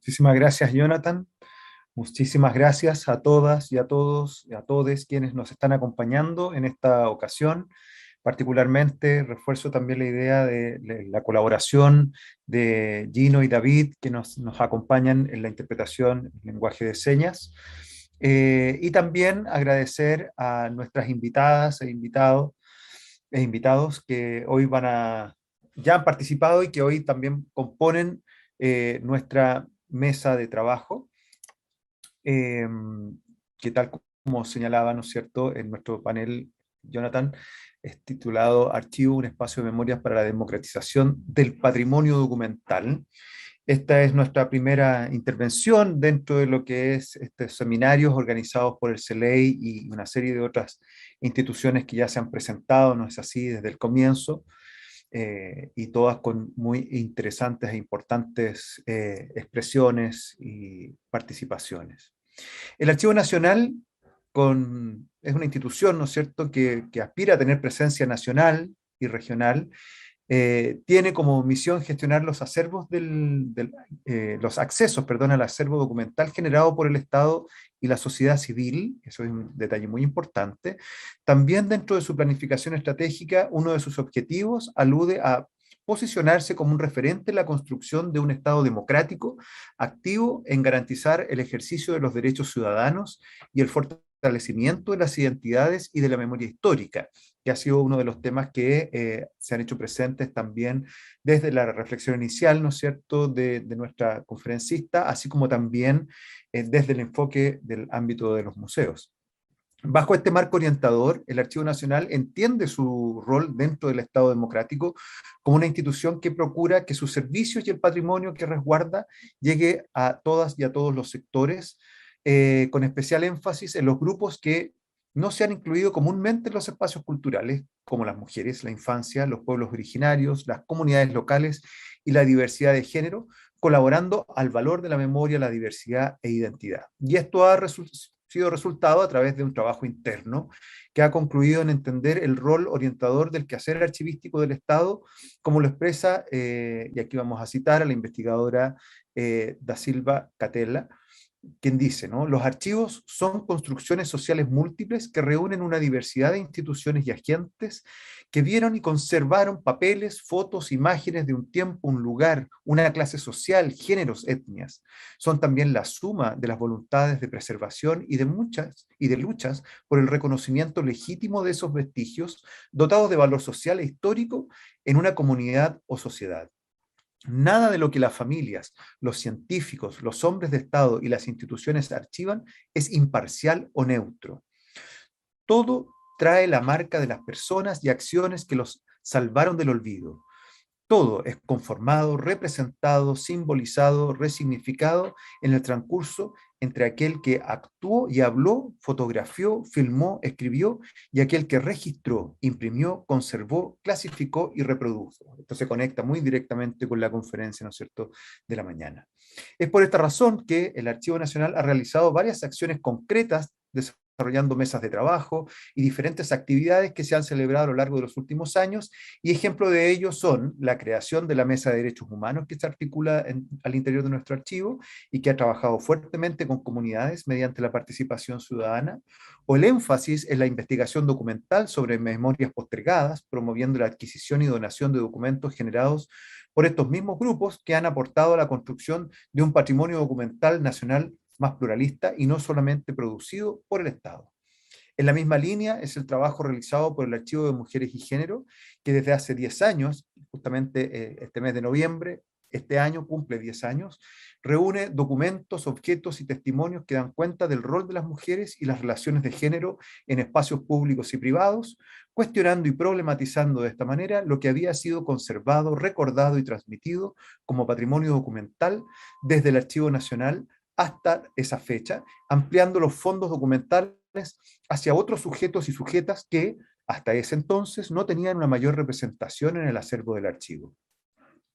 Muchísimas gracias, Jonathan. Muchísimas gracias a todas y a todos y a todes quienes nos están acompañando en esta ocasión. Particularmente refuerzo también la idea de la colaboración de Gino y David, que nos acompañan en la interpretación en lenguaje de señas. Y también agradecer a nuestras invitadas e invitados que hoy ya han participado y que hoy también componen nuestra mesa de trabajo, eh, que tal como señalaba, ¿no es cierto?, en nuestro panel, Jonathan, es titulado Archivo, un espacio de memorias para la democratización del patrimonio documental. Esta es nuestra primera intervención dentro de lo que es estos seminarios organizados por el CELEI y una serie de otras instituciones que ya se han presentado, ¿no es así?, desde el comienzo, y todas con muy interesantes e importantes expresiones y participaciones. El Archivo Nacional es una institución, ¿no es cierto?, que aspira a tener presencia nacional y regional. Tiene como misión gestionar los acervos los accesos, perdón, al acervo documental generado por el Estado y la sociedad civil. Eso es un detalle muy importante. También dentro de su planificación estratégica, uno de sus objetivos alude a posicionarse como un referente en la construcción de un Estado democrático, activo en garantizar el ejercicio de los derechos ciudadanos y el fortalecimiento de las identidades y de la memoria histórica, que ha sido uno de los temas que se han hecho presentes también desde la reflexión inicial, ¿no es cierto?, de nuestra conferencista, así como también desde el enfoque del ámbito de los museos. Bajo este marco orientador, el Archivo Nacional entiende su rol dentro del Estado democrático como una institución que procura que sus servicios y el patrimonio que resguarda llegue a todas y a todos los sectores, con especial énfasis en los grupos que no se han incluido comúnmente en los espacios culturales, como las mujeres, la infancia, los pueblos originarios, las comunidades locales y la diversidad de género, colaborando al valor de la memoria, la diversidad e identidad. Y esto ha sido resultado a través de un trabajo interno que ha concluido en entender el rol orientador del quehacer archivístico del Estado, como lo expresa, y aquí vamos a citar a la investigadora Da Silva Catella, quien dice, ¿no? Los archivos son construcciones sociales múltiples que reúnen una diversidad de instituciones y agentes que vieron y conservaron papeles, fotos, imágenes de un tiempo, un lugar, una clase social, géneros, etnias. Son también la suma de las voluntades de preservación y de luchas por el reconocimiento legítimo de esos vestigios dotados de valor social e histórico en una comunidad o sociedad. Nada de lo que las familias, los científicos, los hombres de Estado y las instituciones archivan es imparcial o neutro. Todo trae la marca de las personas y acciones que los salvaron del olvido. Todo es conformado, representado, simbolizado, resignificado en el transcurso entre aquel que actuó y habló, fotografió, filmó, escribió y aquel que registró, imprimió, conservó, clasificó y reprodujo. Esto se conecta muy directamente con la conferencia, ¿no es cierto?, de la mañana. Es por esta razón que el Archivo Nacional ha realizado varias acciones concretas desarrollando mesas de trabajo y diferentes actividades que se han celebrado a lo largo de los últimos años, y ejemplo de ello son la creación de la Mesa de Derechos Humanos que se articula al interior de nuestro archivo y que ha trabajado fuertemente con comunidades mediante la participación ciudadana, o el énfasis en la investigación documental sobre memorias postergadas, promoviendo la adquisición y donación de documentos generados por estos mismos grupos que han aportado a la construcción de un patrimonio documental nacional más pluralista y no solamente producido por el Estado. En la misma línea es el trabajo realizado por el Archivo de Mujeres y Género, que desde hace 10 años, justamente este mes de noviembre, este año cumple 10 años, reúne documentos, objetos y testimonios que dan cuenta del rol de las mujeres y las relaciones de género en espacios públicos y privados, cuestionando y problematizando de esta manera lo que había sido conservado, recordado y transmitido como patrimonio documental desde el Archivo Nacional hasta esa fecha, ampliando los fondos documentales hacia otros sujetos y sujetas que hasta ese entonces no tenían una mayor representación en el acervo del archivo.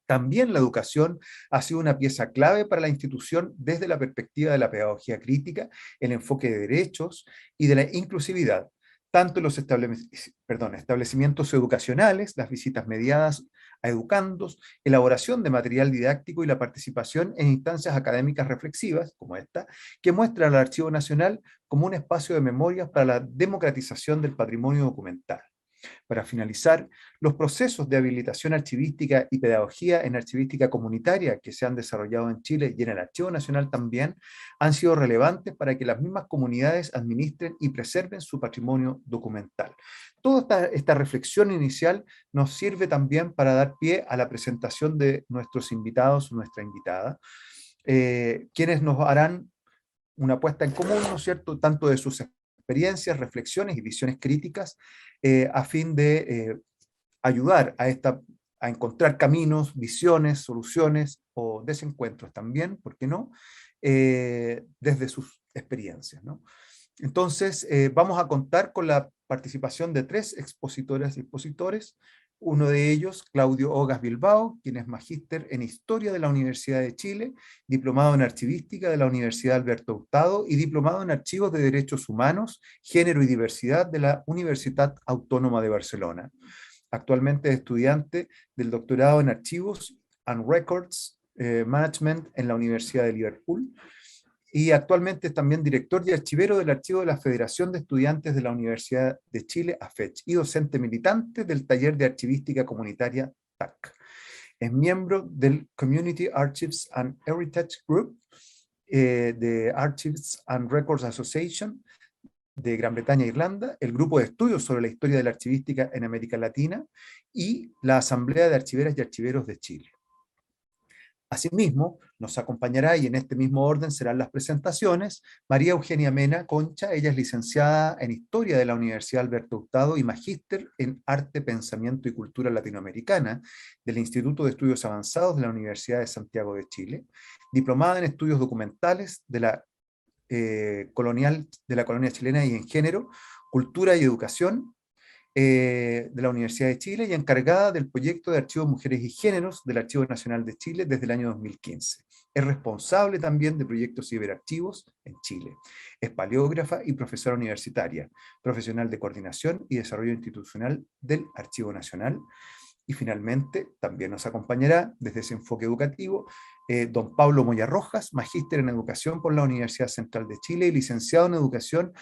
También la educación ha sido una pieza clave para la institución desde la perspectiva de la pedagogía crítica, el enfoque de derechos y de la inclusividad, tanto en los establecimientos educacionales, las visitas mediadas a educandos, elaboración de material didáctico y la participación en instancias académicas reflexivas, como esta, que muestra al Archivo Nacional como un espacio de memorias para la democratización del patrimonio documental. Para finalizar, los procesos de habilitación archivística y pedagogía en archivística comunitaria que se han desarrollado en Chile y en el Archivo Nacional también han sido relevantes para que las mismas comunidades administren y preserven su patrimonio documental. Toda esta reflexión inicial nos sirve también para dar pie a la presentación de nuestros invitados, nuestra invitada, quienes nos harán una puesta en común, ¿no es cierto?, tanto de sus experiencias, reflexiones y visiones críticas, a fin de ayudar a encontrar caminos, visiones, soluciones o desencuentros también, ¿por qué no?, desde sus experiencias, ¿no? Entonces, vamos a contar con la participación de 3 expositoras y expositores. Uno de ellos, Claudio Ogas Bilbao, quien es magíster en Historia de la Universidad de Chile, diplomado en Archivística de la Universidad Alberto Hurtado y diplomado en Archivos de Derechos Humanos, Género y Diversidad de la Universidad Autónoma de Barcelona. Actualmente es estudiante del doctorado en Archivos and Records Management en la Universidad de Liverpool, y actualmente es también director y archivero del Archivo de la Federación de Estudiantes de la Universidad de Chile, AFECH, y docente militante del Taller de Archivística Comunitaria, TAC. Es miembro del Community Archives and Heritage Group, de Archives and Records Association de Gran Bretaña e Irlanda, el Grupo de Estudios sobre la Historia de la Archivística en América Latina y la Asamblea de Archiveras y Archiveros de Chile. Asimismo, nos acompañará, y en este mismo orden serán las presentaciones, María Eugenia Mena Concha. Ella es licenciada en Historia de la Universidad Alberto Hurtado y magíster en Arte, Pensamiento y Cultura Latinoamericana del Instituto de Estudios Avanzados de la Universidad de Santiago de Chile, diplomada en Estudios Documentales de la colonia chilena y en Género, Cultura y Educación, de la Universidad de Chile, y encargada del proyecto de Archivos Mujeres y Géneros del Archivo Nacional de Chile desde el año 2015. Es responsable también de proyectos ciberarchivos en Chile. Es paleógrafa y profesora universitaria, profesional de coordinación y desarrollo institucional del Archivo Nacional. Y finalmente, también nos acompañará desde ese enfoque educativo don Pablo Moya Rojas, magíster en Educación por la Universidad Central de Chile y licenciado en Educación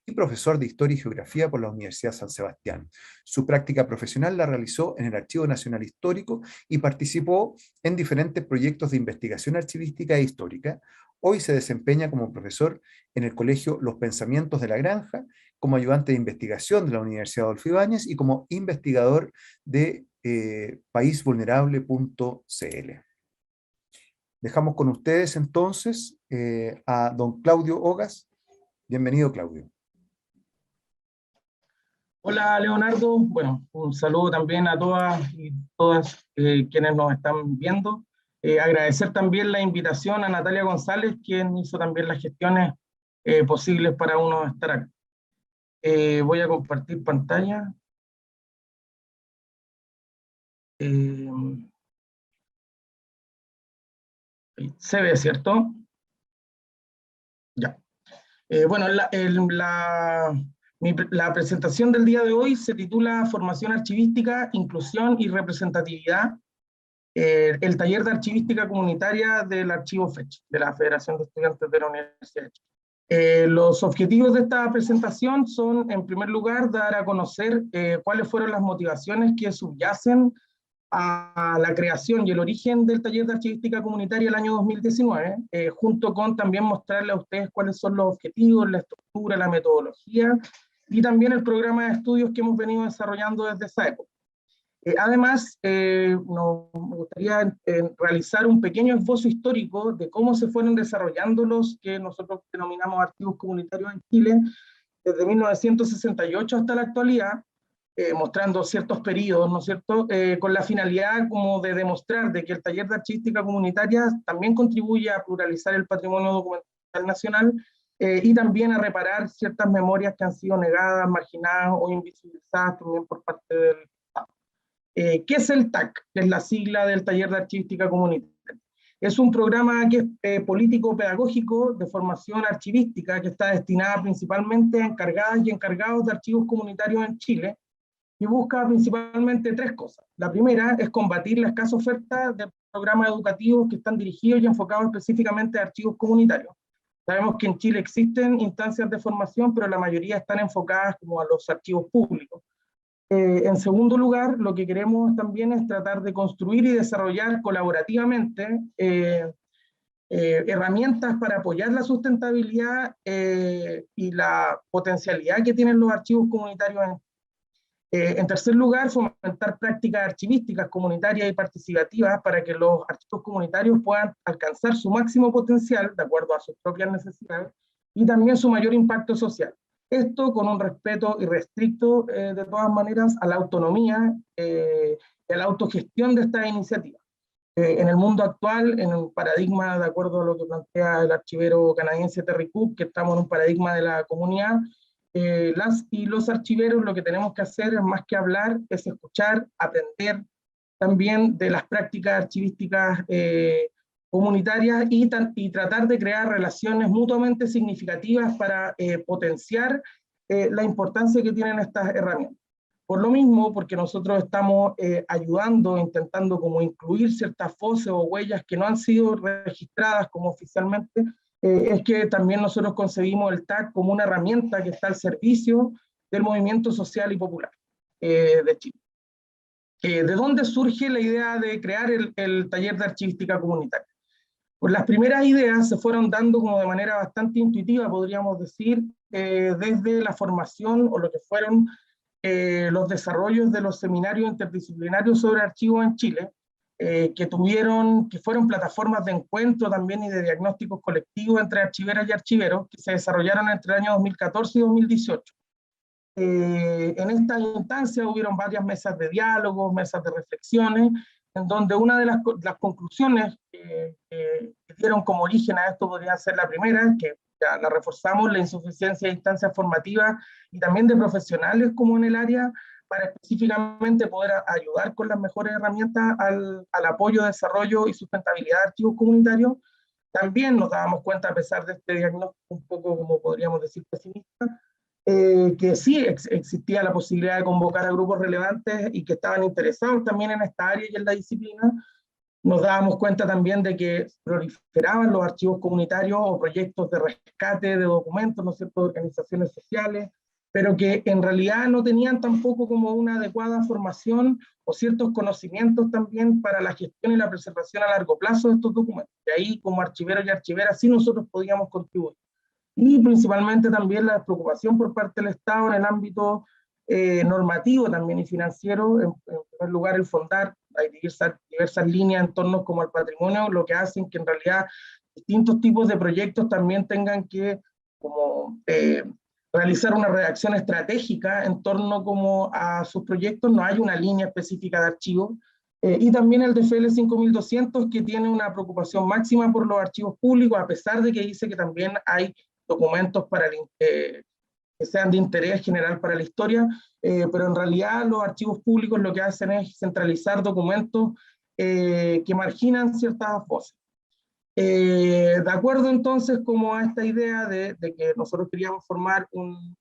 y profesor de Historia y Geografía por la Universidad San Sebastián. Su práctica profesional la realizó en el Archivo Nacional Histórico y participó en diferentes proyectos de investigación archivística e histórica. Hoy se desempeña como profesor en el Colegio Los Pensamientos de la Granja, como ayudante de investigación de la Universidad Adolfo Ibáñez y como investigador de paisvulnerable.cl. Dejamos con ustedes entonces a don Claudio Ogas. Bienvenido, Claudio. Hola, Leonardo. Bueno, un saludo también a todas y todas quienes nos están viendo. Agradecer también la invitación a Natalia González, quien hizo también las gestiones posibles para uno estar acá. Voy a compartir pantalla. Se ve, ¿cierto? Ya. Bueno, la presentación del día de hoy se titula Formación Archivística, Inclusión y Representatividad, el taller de archivística comunitaria del Archivo FECH, de la Federación de Estudiantes de la Universidad de Chile. Los objetivos de esta presentación son, en primer lugar, dar a conocer cuáles fueron las motivaciones que subyacen a la creación y el origen del taller de archivística comunitaria el año 2019, junto con también mostrarle a ustedes cuáles son los objetivos, la estructura, la metodología y también el programa de estudios que hemos venido desarrollando desde esa época. Además, nos gustaría realizar un pequeño esbozo histórico de cómo se fueron desarrollando los que nosotros denominamos archivos comunitarios en Chile desde 1968 hasta la actualidad, mostrando ciertos periodos, ¿no es cierto?, con la finalidad como de demostrar de que el taller de archivística comunitaria también contribuye a pluralizar el patrimonio documental nacional y también a reparar ciertas memorias que han sido negadas, marginadas o invisibilizadas también por parte del Estado. ¿Qué es el TAC? Que es la sigla del taller de archivística comunitaria. Es un programa que es político-pedagógico de formación archivística que está destinada principalmente a encargadas y encargados de archivos comunitarios en Chile y busca principalmente tres cosas. La primera es combatir la escasa oferta de programas educativos que están dirigidos y enfocados específicamente a archivos comunitarios. Sabemos que en Chile existen instancias de formación, pero la mayoría están enfocadas como a los archivos públicos. En segundo lugar, lo que queremos también es tratar de construir y desarrollar colaborativamente herramientas para apoyar la sustentabilidad y la potencialidad que tienen los archivos comunitarios. En tercer lugar, fomentar prácticas archivísticas comunitarias y participativas para que los archivos comunitarios puedan alcanzar su máximo potencial de acuerdo a sus propias necesidades y también su mayor impacto social. Esto con un respeto irrestricto, de todas maneras, a la autonomía y a la autogestión de estas iniciativas. En el mundo actual, en un paradigma, de acuerdo a lo que plantea el archivero canadiense Terry Cook, que estamos en un paradigma de la comunidad, las y los archiveros lo que tenemos que hacer es más que hablar, es escuchar, aprender también de las prácticas archivísticas comunitarias y tratar de crear relaciones mutuamente significativas para potenciar la importancia que tienen estas herramientas. Por lo mismo, porque nosotros estamos ayudando, intentando como incluir ciertas voces o huellas que no han sido registradas como oficialmente, es que también nosotros concebimos el TAC como una herramienta que está al servicio del movimiento social y popular de Chile. ¿De dónde surge la idea de crear el taller de archivística comunitaria? Pues las primeras ideas se fueron dando como de manera bastante intuitiva, podríamos decir, desde la formación o lo que fueron los desarrollos de los seminarios interdisciplinarios sobre archivos en Chile, que fueron plataformas de encuentro también y de diagnósticos colectivos entre archiveras y archiveros, que se desarrollaron entre el año 2014 y 2018. En esta instancia hubieron varias mesas de diálogo, mesas de reflexiones, en donde una de las conclusiones que dieron como origen a esto podría ser la primera, que ya la reforzamos, la insuficiencia de instancias formativas y también de profesionales como en el área, para específicamente poder ayudar con las mejores herramientas al apoyo, desarrollo y sustentabilidad de archivos comunitarios. También nos dábamos cuenta, a pesar de este diagnóstico un poco, como podríamos decir, pesimista, que sí existía la posibilidad de convocar a grupos relevantes y que estaban interesados también en esta área y en la disciplina. Nos dábamos cuenta también de que proliferaban los archivos comunitarios o proyectos de rescate de documentos, ¿no es cierto?, de organizaciones sociales, pero que en realidad no tenían tampoco como una adecuada formación o ciertos conocimientos también para la gestión y la preservación a largo plazo de estos documentos. Y ahí, como archiveros y archiveras, sí nosotros podíamos contribuir. Y principalmente también la preocupación por parte del Estado en el ámbito normativo también y financiero. En primer lugar, el fondar, hay diversas líneas en torno como al patrimonio, lo que hacen que en realidad distintos tipos de proyectos también tengan que como, realizar una redacción estratégica en torno como a sus proyectos. No hay una línea específica de archivos. Y también el DFL 5200, que tiene una preocupación máxima por los archivos públicos, a pesar de que dice que también hay documentos para que sean de interés general para la historia, pero en realidad los archivos públicos lo que hacen es centralizar documentos que marginan ciertas voces. De acuerdo entonces como a esta idea de que nosotros queríamos formar un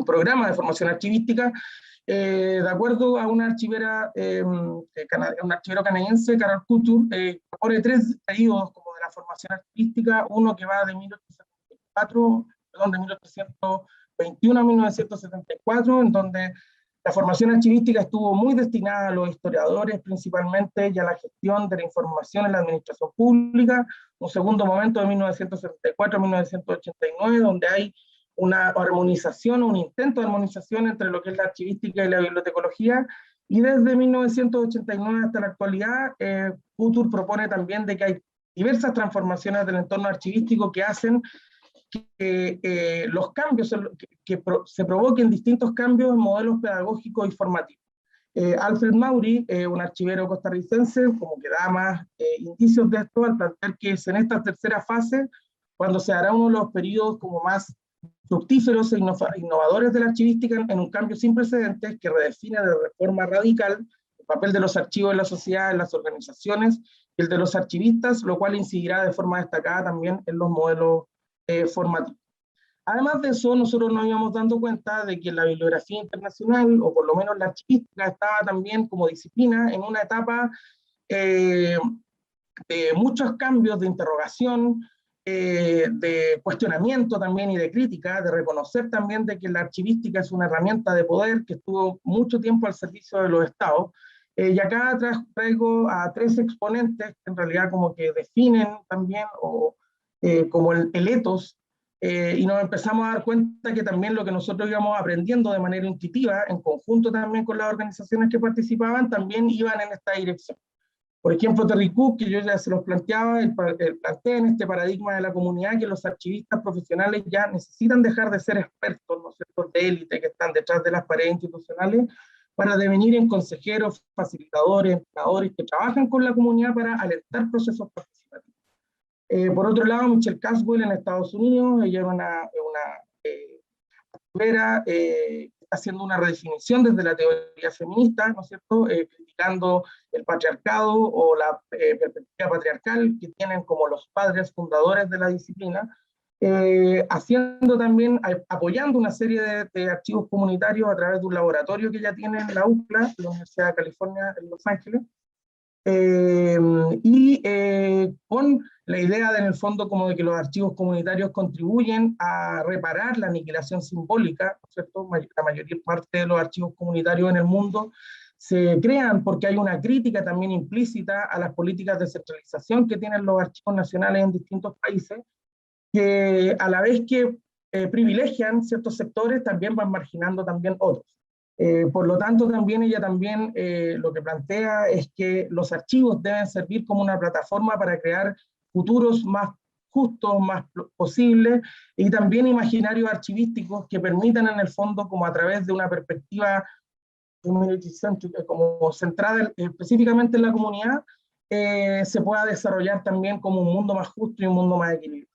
programa de formación archivística, de acuerdo a una archivera, un archivero canadiense, Carol Couture, propone 3 periodos como de la formación archivística, uno que va de 1821 a 1974, en donde la formación archivística estuvo muy destinada a los historiadores principalmente y a la gestión de la información en la administración pública. Un segundo momento de 1974 a 1989, donde hay una armonización, un intento de armonización entre lo que es la archivística y la bibliotecología, y desde 1989 hasta la actualidad, Couture propone también de que hay diversas transformaciones del entorno archivístico que hacen que los cambios, que se provoquen distintos cambios en modelos pedagógicos y formativos. Alfred Maury, un archivero costarricense, como que da más indicios de esto al plantear que es en esta tercera fase cuando se hará uno de los periodos como más fructíferos e innovadores de la archivística en un cambio sin precedentes que redefine de reforma radical el papel de los archivos en la sociedad, en las organizaciones, y el de los archivistas, lo cual incidirá de forma destacada también en los modelos formativos. Además de eso, nosotros nos íbamos dando cuenta de que la bibliografía internacional, o por lo menos la archivística, estaba también como disciplina en una etapa de muchos cambios, de interrogación, de cuestionamiento también y de crítica, de reconocer también de que la archivística es una herramienta de poder que estuvo mucho tiempo al servicio de los estados. Y acá traigo a 3 exponentes que en realidad como que definen también o, como el ethos, y nos empezamos a dar cuenta que también lo que nosotros íbamos aprendiendo de manera intuitiva, en conjunto también con las organizaciones que participaban, también iban en esta dirección. Por ejemplo, Terry Cook, que yo ya se los planteaba, plantea en este paradigma de la comunidad que los archivistas profesionales ya necesitan dejar de ser expertos, ¿no es cierto?, de élite que están detrás de las paredes institucionales, para devenir en consejeros, facilitadores, entrenadores que trabajan con la comunidad para alentar procesos participativos. Por otro lado, Michelle Caswell en Estados Unidos, ella es una está haciendo una redefinición desde la teoría feminista, ¿no es cierto?, criticando el patriarcado o la perspectiva patriarcal que tienen como los padres fundadores de la disciplina, haciendo también, apoyando una serie de archivos comunitarios a través de un laboratorio que ella tiene en la UCLA, la Universidad de California en Los Ángeles, con la idea de, en el fondo, como de que los archivos comunitarios contribuyen a reparar la aniquilación simbólica, ¿no es cierto? La mayoría parte de los archivos comunitarios en el mundo se crean porque hay una crítica también implícita a las políticas de centralización que tienen los archivos nacionales en distintos países, que a la vez que privilegian ciertos sectores, también van marginando también otros. Por lo tanto, también ella también lo que plantea es que los archivos deben servir como una plataforma para crear futuros más justos, más posibles, y también imaginarios archivísticos que permitan en el fondo, como a través de una perspectiva como centrada específicamente en la comunidad, se pueda desarrollar también como un mundo más justo y un mundo más equilibrado.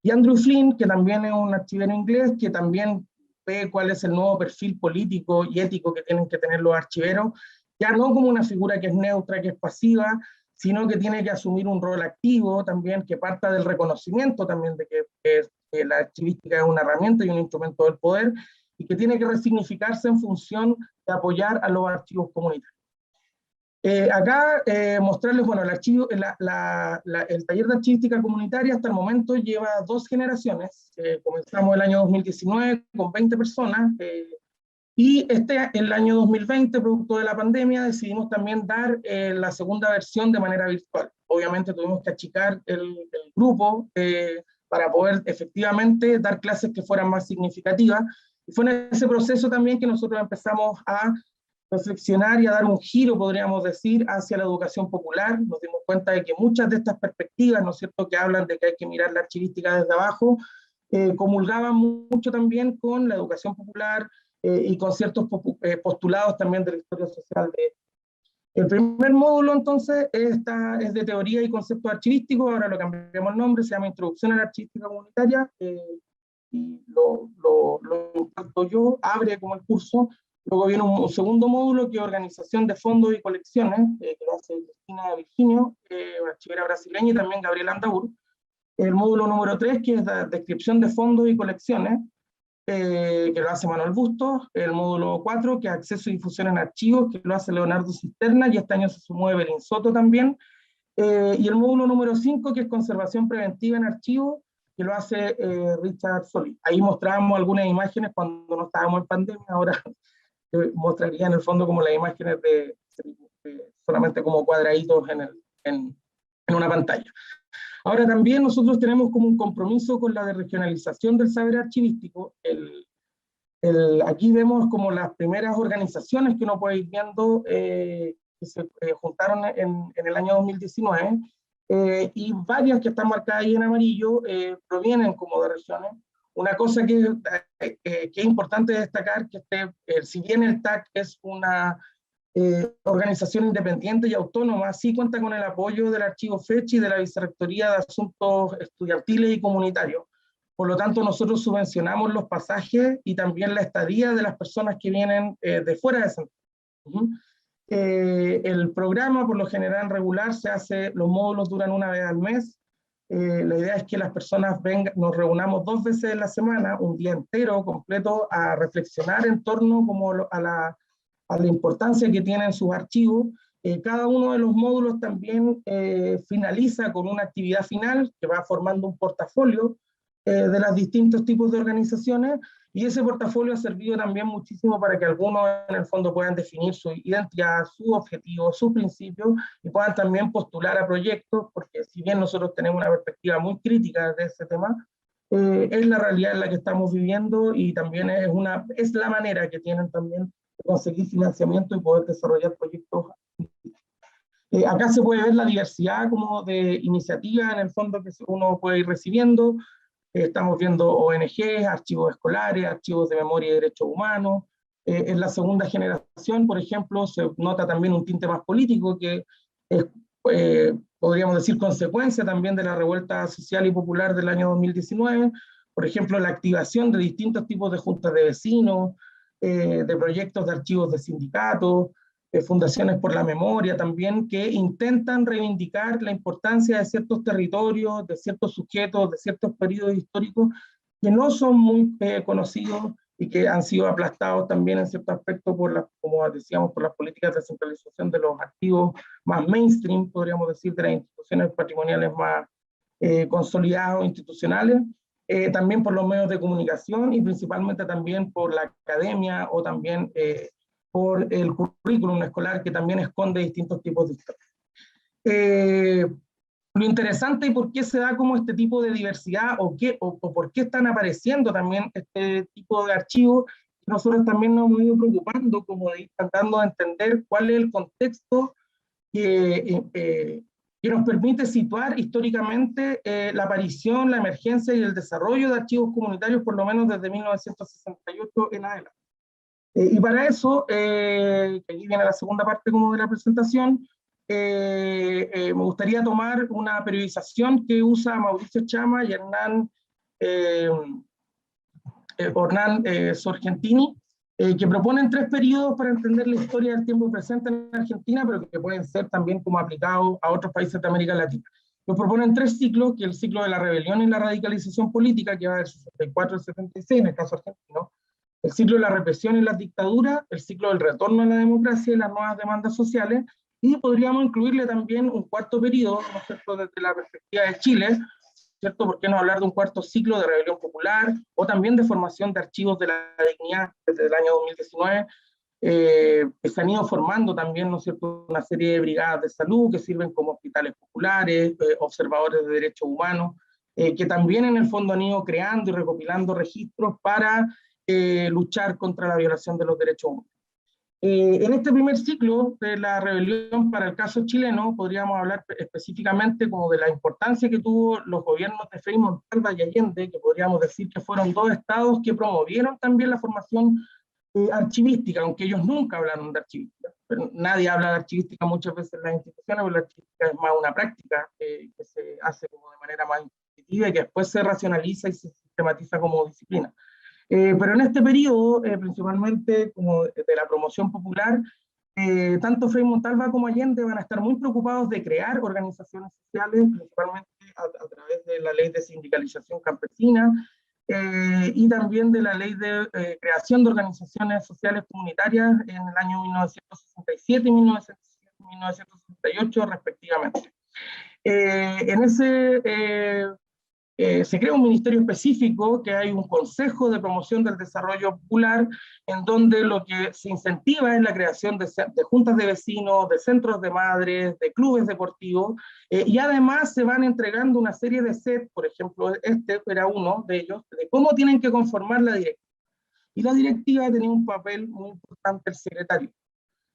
Y Andrew Flynn, que también es un archivero inglés, que también ve cuál es el nuevo perfil político y ético que tienen que tener los archiveros, ya no como una figura que es neutra, que es pasiva, sino que tiene que asumir un rol activo también, que parta del reconocimiento también de que la archivística es una herramienta y un instrumento del poder, y que tiene que resignificarse en función de apoyar a los archivos comunitarios. Acá mostrarles, bueno, el taller de archivística comunitaria hasta el momento lleva 2 generaciones. Comenzamos el año 2019 con 20 personas, y el año 2020, producto de la pandemia, decidimos también dar la segunda versión de manera virtual. Obviamente tuvimos que achicar el grupo para poder efectivamente dar clases que fueran más significativas, y fue en ese proceso también que nosotros empezamos a reflexionar y a dar un giro, podríamos decir, hacia la educación popular. Nos dimos cuenta de que muchas de estas perspectivas, ¿no es cierto?, que hablan de que hay que mirar la archivística desde abajo, comulgaban mucho también con la educación popular y con ciertos postulados también de la historia social. El primer módulo, entonces, es de teoría y conceptos archivísticos. Ahora lo cambiamos el nombre, se llama Introducción a la Archivística Comunitaria, y lo imparto yo, abre como el curso. Luego viene un segundo módulo que es Organización de Fondos y Colecciones, que lo hace Cristina Virginio, archivera brasileña, y también Gabriel Andaur. El módulo número 3, que es la Descripción de Fondos y Colecciones, que lo hace Manuel Bustos. El módulo 4, que es Acceso y Difusión en Archivos, que lo hace Leonardo Cisterna, y este año se sumó Evelyn Soto también. Y el módulo número 5, que es Conservación Preventiva en Archivos, que lo hace Richard Solís. Ahí mostrábamos algunas imágenes cuando no estábamos en pandemia. Ahora mostraría en el fondo como las imágenes solamente como cuadraditos en una pantalla. Ahora también nosotros tenemos como un compromiso con la regionalización del saber archivístico. Aquí vemos como las primeras organizaciones que uno puede ir viendo que se juntaron en el año 2019, y varias que están marcadas ahí en amarillo provienen como de regiones. Una cosa que es importante destacar, que si bien el TAC es una organización independiente y autónoma, sí cuenta con el apoyo del Archivo FECH y de la Vicerrectoría de Asuntos Estudiantiles y Comunitarios. Por lo tanto, nosotros subvencionamos los pasajes y también la estadía de las personas que vienen de fuera de Santiago. El programa, por lo general regular, los módulos duran una vez al mes. La idea es que las personas nos reunamos 2 veces en la semana, un día entero, completo, a reflexionar en torno a la importancia que tienen sus archivos. Cada uno de los módulos también finaliza con una actividad final que va formando un portafolio de los distintos tipos de organizaciones, y ese portafolio ha servido también muchísimo para que algunos en el fondo puedan definir su identidad, su objetivo, sus principios, y puedan también postular a proyectos, porque si bien nosotros tenemos una perspectiva muy crítica de ese tema, es la realidad en la que estamos viviendo, y también es la manera que tienen también de conseguir financiamiento y poder desarrollar proyectos. Acá se puede ver la diversidad como de iniciativas en el fondo que uno puede ir recibiendo. Estamos viendo ONGs, archivos escolares, archivos de memoria y derechos humanos. En la segunda generación, por ejemplo, se nota también un tinte más político que es, podríamos decir, consecuencia también de la revuelta social y popular del año 2019. Por ejemplo, la activación de distintos tipos de juntas de vecinos, de proyectos de archivos de sindicatos, fundaciones por la memoria también, que intentan reivindicar la importancia de ciertos territorios, de ciertos sujetos, de ciertos periodos históricos que no son muy conocidos y que han sido aplastados también en cierto aspecto como decíamos, por las políticas de centralización de los activos más mainstream, podríamos decir, de las instituciones patrimoniales más consolidadas o institucionales. También por los medios de comunicación y principalmente también por la academia o también por el currículum escolar, que también esconde distintos tipos de historia. Lo interesante y por qué se da como este tipo de diversidad o por qué están apareciendo también este tipo de archivos, nosotros también nos hemos ido preocupando como de ir tratando de entender cuál es el contexto que nos permite situar históricamente la aparición, la emergencia y el desarrollo de archivos comunitarios, por lo menos desde 1968 en adelante. Y para eso, que aquí viene la segunda parte como de la presentación, me gustaría tomar una periodización que usa Mauricio Chama y Hernán Sorgentini, que proponen 3 periodos para entender la historia del tiempo presente en Argentina, pero que pueden ser también como aplicados a otros países de América Latina. Nos proponen 3 ciclos, que es el ciclo de la rebelión y la radicalización política, que va del 64 al 76, en el caso argentino, el ciclo de la represión y las dictaduras, el ciclo del retorno a la democracia y las nuevas demandas sociales, y podríamos incluirle también un 4º periodo, ¿no es cierto?, desde la perspectiva de Chile, ¿cierto? ¿Por qué no hablar de un 4º ciclo de rebelión popular o también de formación de archivos de la dignidad desde el año 2019? Que se han ido formando también, ¿no es cierto?, una serie de brigadas de salud que sirven como hospitales populares, observadores de derechos humanos, que también en el fondo han ido creando y recopilando registros para luchar contra la violación de los derechos humanos. En este primer ciclo de la rebelión para el caso chileno, podríamos hablar específicamente como de la importancia que tuvo los gobiernos de Frei Montalva y Allende, que podríamos decir que fueron 2 estados que promovieron también la formación archivística, aunque ellos nunca hablaron de archivística. Pero nadie habla de archivística muchas veces en las instituciones, porque la archivística es más una práctica que se hace como de manera más intuitiva y que después se racionaliza y se sistematiza como disciplina. Pero en este periodo, principalmente como de la promoción popular, tanto Frei Montalva como Allende van a estar muy preocupados de crear organizaciones sociales, principalmente a través de la ley de sindicalización campesina y también de la ley de creación de organizaciones sociales comunitarias en el año 1967 y 1968 respectivamente. En ese se crea un ministerio específico, que hay un consejo de promoción del desarrollo popular, en donde lo que se incentiva es la creación de juntas de vecinos, de centros de madres, de clubes deportivos, y además se van entregando una serie de sets, por ejemplo, este era uno de ellos, de cómo tienen que conformar la directiva. Y la directiva tenía un papel muy importante el secretario.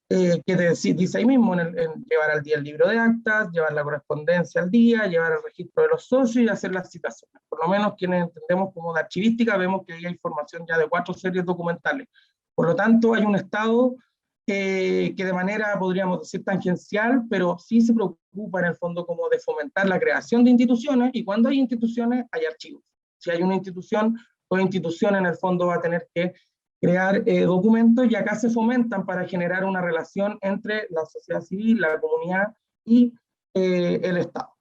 Que dice ahí mismo, en llevar al día el libro de actas, llevar la correspondencia al día, llevar el registro de los socios y hacer las citaciones. Por lo menos quienes entendemos como de archivística, vemos que ahí hay información ya de 4 series documentales. Por lo tanto, hay un Estado que de manera, podríamos decir, tangencial, pero sí se preocupa en el fondo como de fomentar la creación de instituciones, y cuando hay instituciones, hay archivos. Si hay una institución, toda institución en el fondo va a tener que crear documentos, y acá se fomentan para generar una relación entre la sociedad civil, la comunidad y el Estado.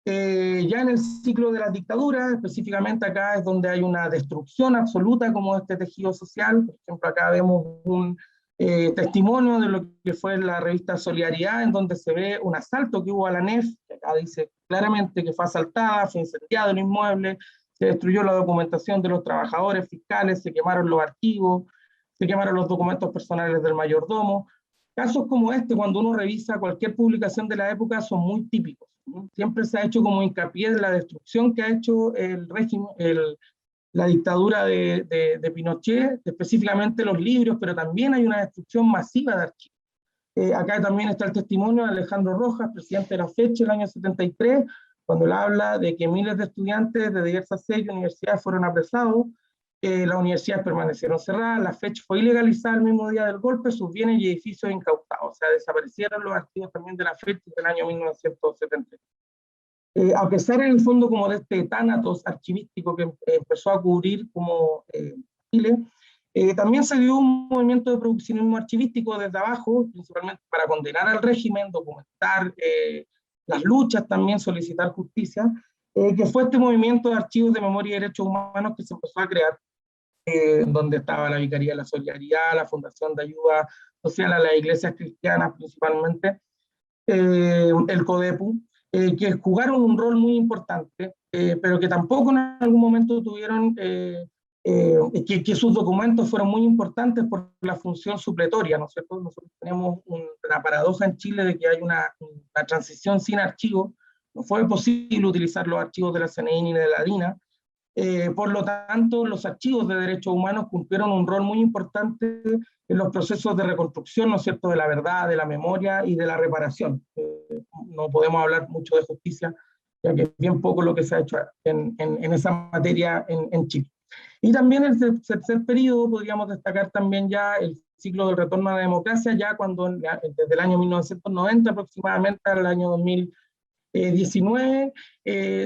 Ya en el ciclo de las dictaduras, específicamente acá es donde hay una destrucción absoluta como este tejido social. Por ejemplo, acá vemos un testimonio de lo que fue la revista Solidaridad, en donde se ve un asalto que hubo a la NEF, que acá dice claramente que fue asaltada, fue incendiado el inmueble, se destruyó la documentación de los trabajadores fiscales, se quemaron los archivos, se quemaron los documentos personales del mayordomo. Casos como este, cuando uno revisa cualquier publicación de la época, son muy típicos. Siempre se ha hecho como hincapié en la destrucción que ha hecho el régimen, la dictadura de Pinochet, específicamente los libros, pero también hay una destrucción masiva de archivos. Acá también está el testimonio de Alejandro Rojas, presidente de la fecha, el año 73, cuando él habla de que miles de estudiantes de diversas sedes y universidades fueron apresados, las universidades permanecieron cerradas, la fecha fue ilegalizada el mismo día del golpe, sus bienes y edificios incautados, o sea, desaparecieron los archivos también de la fecha del año 1970. A pesar en el fondo como de este tánatos archivístico que empezó a cubrir como Chile, también se dio un movimiento de produccionismo archivístico desde abajo, principalmente para condenar al régimen, documentar las luchas, también solicitar justicia, que fue este movimiento de archivos de memoria y derechos humanos que se empezó a crear, donde estaba la Vicaría de la Solidaridad, la Fundación de Ayuda Social a las Iglesias Cristianas principalmente, el CODEPU, que jugaron un rol muy importante, pero que tampoco en algún momento tuvieron, que sus documentos fueron muy importantes por la función supletoria, ¿no es cierto? Nosotros tenemos una paradoja en Chile de que hay una transición sin archivos, no fue posible utilizar los archivos de la CNI ni de la DINA, por lo tanto, los archivos de derechos humanos cumplieron un rol muy importante en los procesos de reconstrucción, ¿no es cierto?, de la verdad, de la memoria y de la reparación. No podemos hablar mucho de justicia, ya que es bien poco lo que se ha hecho en esa materia en Chile. Y también el tercer periodo, podríamos destacar también ya el ciclo del retorno a la democracia, ya cuando desde el año 1990 aproximadamente al año 2019,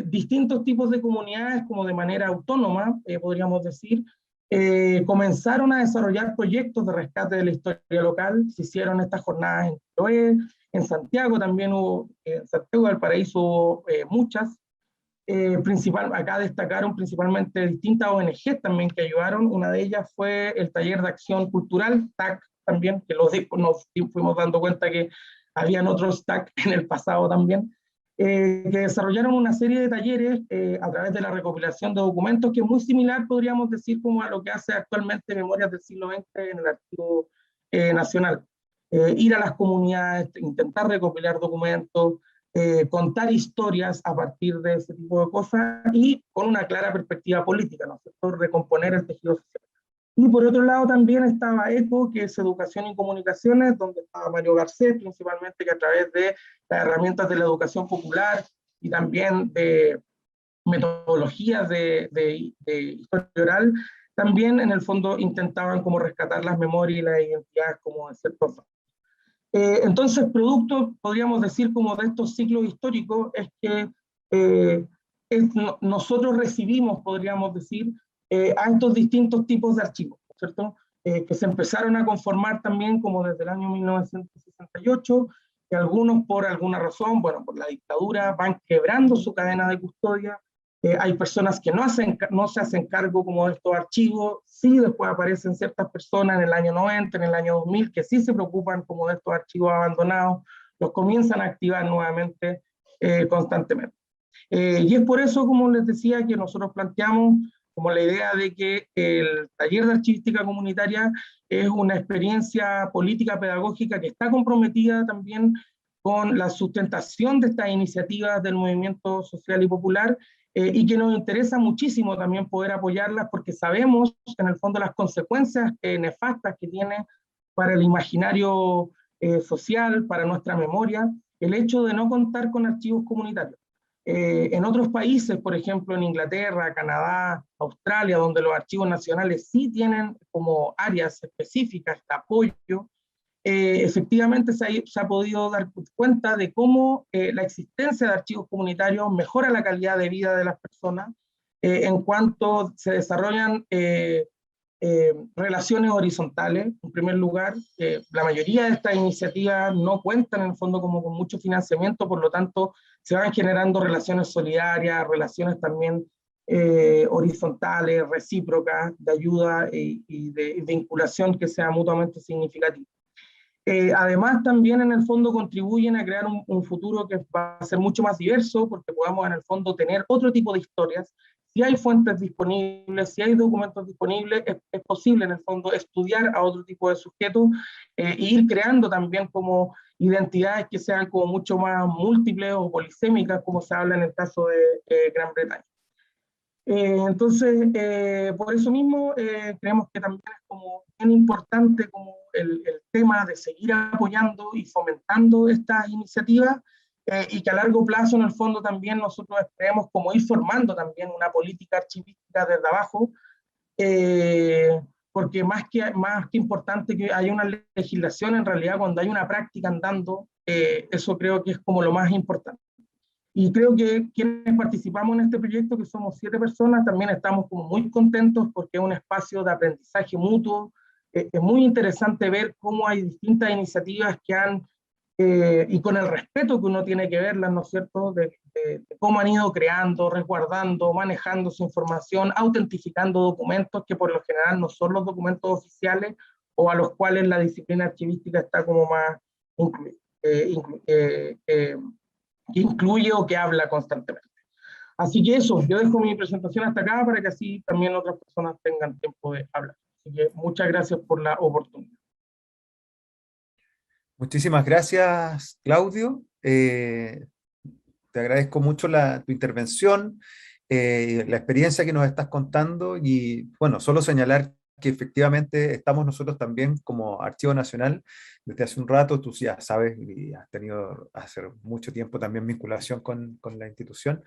distintos tipos de comunidades, como de manera autónoma, podríamos decir, comenzaron a desarrollar proyectos de rescate de la historia local. Se hicieron estas jornadas en Chiloé, en Santiago también hubo, en Santiago del Paraíso hubo muchas. Acá destacaron principalmente distintas ONG también que ayudaron. Una de ellas fue el Taller de Acción Cultural, TAC también, que nos fuimos dando cuenta que habían otros TAC en el pasado también, que desarrollaron una serie de talleres a través de la recopilación de documentos, que es muy similar, podríamos decir, como a lo que hace actualmente Memorias del siglo XX en el Archivo Nacional. Ir a las comunidades, intentar recopilar documentos, contar historias a partir de ese tipo de cosas y con una clara perspectiva política, ¿no es cierto?, recomponer el tejido social. Y por otro lado también estaba ECO, que es Educación y Comunicaciones, donde estaba Mario Garcés, principalmente, que a través de las herramientas de la educación popular y también de metodologías de historia oral, también en el fondo intentaban como rescatar las memorias y las identidades como de ciertos. Entonces, producto, podríamos decir, como de estos ciclos históricos, es que nosotros recibimos, podríamos decir, a estos distintos tipos de archivos, ¿cierto? Que se empezaron a conformar también como desde el año 1968, que algunos por alguna razón, bueno, por la dictadura, van quebrando su cadena de custodia. Hay personas que no se hacen cargo como de estos archivos, sí, después aparecen ciertas personas en el año 90, en el año 2000, que sí se preocupan como de estos archivos abandonados, los comienzan a activar nuevamente constantemente. Y es por eso, como les decía, que nosotros planteamos como la idea de que el taller de archivística comunitaria es una experiencia política pedagógica que está comprometida también con la sustentación de estas iniciativas del movimiento social y popular, y que nos interesa muchísimo también poder apoyarlas, porque sabemos en el fondo las consecuencias nefastas que tiene para el imaginario social, para nuestra memoria, el hecho de no contar con archivos comunitarios. En otros países, por ejemplo en Inglaterra, Canadá, Australia, donde los archivos nacionales sí tienen como áreas específicas de apoyo, efectivamente se ha podido dar cuenta de cómo la existencia de archivos comunitarios mejora la calidad de vida de las personas en cuanto se desarrollan Relaciones horizontales, en primer lugar. La mayoría de estas iniciativas no cuentan en el fondo como con mucho financiamiento, por lo tanto se van generando relaciones solidarias, relaciones también horizontales, recíprocas, de ayuda y de vinculación que sea mutuamente significativa. Además, también en el fondo contribuyen a crear un futuro que va a ser mucho más diverso, porque podamos en el fondo tener otro tipo de historias. Si hay fuentes disponibles, si hay documentos disponibles, es posible en el fondo estudiar a otro tipo de sujetos e ir creando también como identidades que sean como mucho más múltiples o polisémicas, como se habla en el caso de Gran Bretaña. Entonces, por eso mismo, creemos que también es como bien importante como el tema de seguir apoyando y fomentando estas iniciativas, y que a largo plazo, en el fondo, también nosotros esperemos como ir formando también una política archivística desde abajo, porque más que importante que haya una legislación, en realidad cuando hay una práctica andando, eso creo que es como lo más importante. Y creo que quienes participamos en este proyecto, que somos 7 personas, también estamos como muy contentos porque es un espacio de aprendizaje mutuo. Es muy interesante ver cómo hay distintas iniciativas que han, y con el respeto que uno tiene que verlas, ¿no es cierto?, de cómo han ido creando, resguardando, manejando su información, autentificando documentos que por lo general no son los documentos oficiales o a los cuales la disciplina archivística está como más incluida. Que incluye o que habla constantemente. Así que eso, yo dejo mi presentación hasta acá para que así también otras personas tengan tiempo de hablar. Así que muchas gracias por la oportunidad. Muchísimas gracias, Claudio. Te agradezco mucho tu intervención, la experiencia que nos estás contando y, bueno, solo señalar que efectivamente estamos nosotros también como Archivo Nacional desde hace un rato, tú ya sabes y has tenido hace mucho tiempo también vinculación con la institución,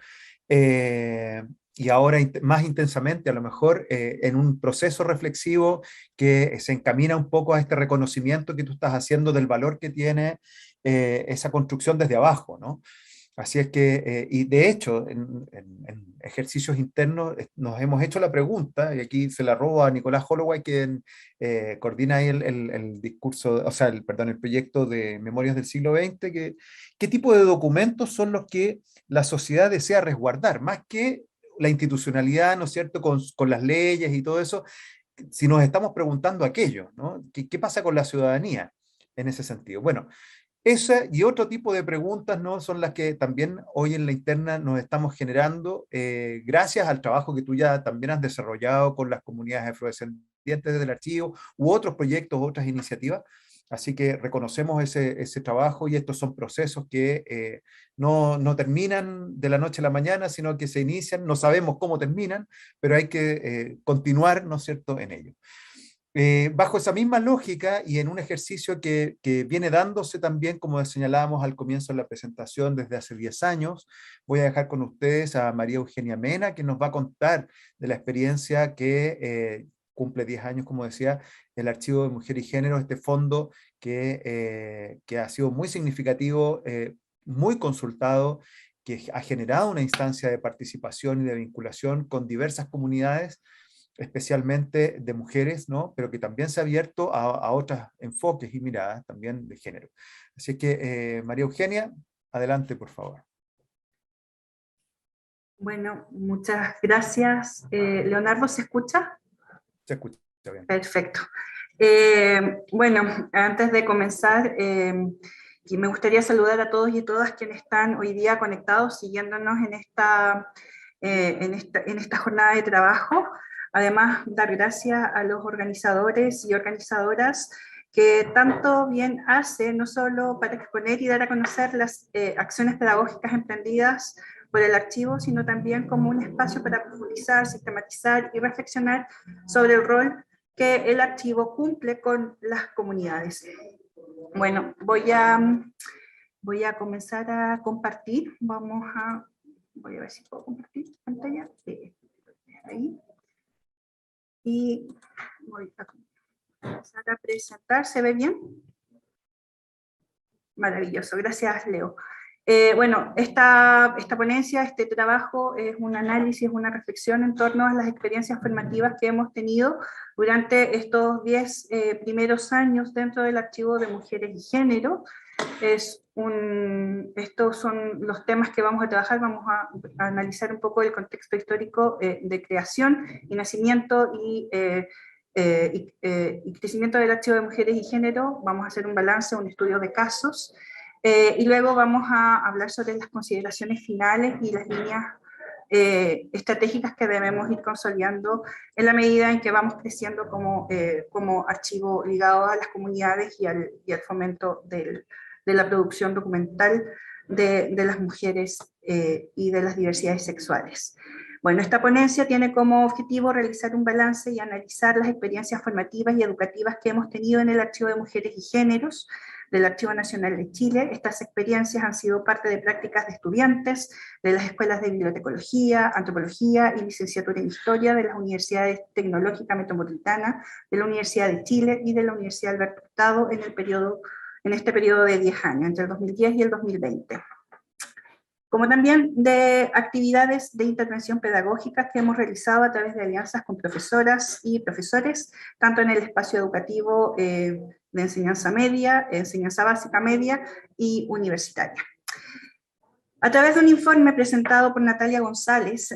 y ahora más intensamente a lo mejor en un proceso reflexivo que se encamina un poco a este reconocimiento que tú estás haciendo del valor que tiene esa construcción desde abajo, ¿no? Así es que, y de hecho, en ejercicios internos nos hemos hecho la pregunta, y aquí se la robo a Nicolás Holloway, quien coordina ahí el discurso, o sea, perdón, el proyecto de Memorias del Siglo XX, ¿qué tipo de documentos son los que la sociedad desea resguardar? Más que la institucionalidad, ¿no es cierto?, con las leyes y todo eso, si nos estamos preguntando aquello, ¿no? ¿Qué pasa con la ciudadanía en ese sentido? Bueno, esa y otro tipo de preguntas, ¿no?, son las que también hoy en la interna nos estamos generando, gracias al trabajo que tú ya también has desarrollado con las comunidades afrodescendientes del archivo u otros proyectos, otras iniciativas. Así que reconocemos ese trabajo y estos son procesos que no terminan de la noche a la mañana, sino que se inician, no sabemos cómo terminan, pero hay que continuar, ¿no es cierto?, en ello. Bajo esa misma lógica y en un ejercicio que viene dándose también, como señalábamos al comienzo de la presentación, desde hace 10 años, voy a dejar con ustedes a María Eugenia Mena, que nos va a contar de la experiencia que cumple 10 años, como decía, el Archivo de Mujer y Género, este fondo que ha sido muy significativo, muy consultado, que ha generado una instancia de participación y de vinculación con diversas comunidades, especialmente de mujeres, ¿no?, pero que también se ha abierto a otros enfoques y miradas también de género. Así que, María Eugenia, adelante, por favor. Bueno, muchas gracias. Leonardo, ¿se escucha? Se escucha bien. Perfecto. Bueno, antes de comenzar, me gustaría saludar a todos y todas quienes están hoy día conectados, siguiéndonos en esta jornada de trabajo. Además, dar gracias a los organizadores y organizadoras que tanto bien hacen, no solo para exponer y dar a conocer las acciones pedagógicas emprendidas por el archivo, sino también como un espacio para profundizar, sistematizar y reflexionar sobre el rol que el archivo cumple con las comunidades. Bueno, voy a comenzar a compartir. Voy a ver si puedo compartir pantalla. Sí, ahí. Y voy a comenzar a presentar. ¿Se ve bien? Maravilloso, gracias, Leo. Bueno, esta ponencia, este trabajo es un análisis, una reflexión en torno a las experiencias formativas que hemos tenido durante estos 10 primeros años dentro del Archivo de Mujeres y Género. Estos son los temas que vamos a trabajar. Vamos a analizar un poco el contexto histórico de creación y nacimiento y crecimiento del Archivo de Mujeres y Género. Vamos a hacer un balance, un estudio de casos. Y luego vamos a hablar sobre las consideraciones finales y las líneas estratégicas que debemos ir consolidando en la medida en que vamos creciendo como archivo ligado a las comunidades y al fomento de la producción documental de las mujeres y de las diversidades sexuales. Bueno, esta ponencia tiene como objetivo realizar un balance y analizar las experiencias formativas y educativas que hemos tenido en el Archivo de Mujeres y Géneros del Archivo Nacional de Chile. Estas experiencias han sido parte de prácticas de estudiantes de las escuelas de bibliotecología, antropología y licenciatura en historia de las Universidades Tecnológica Metropolitana, de la Universidad de Chile y de la Universidad Alberto Hurtado en este periodo de 10 años, entre el 2010 y el 2020. Como también de actividades de intervención pedagógica que hemos realizado a través de alianzas con profesoras y profesores, tanto en el espacio educativo de enseñanza media, enseñanza básica media y universitaria. A través de un informe presentado por Natalia González,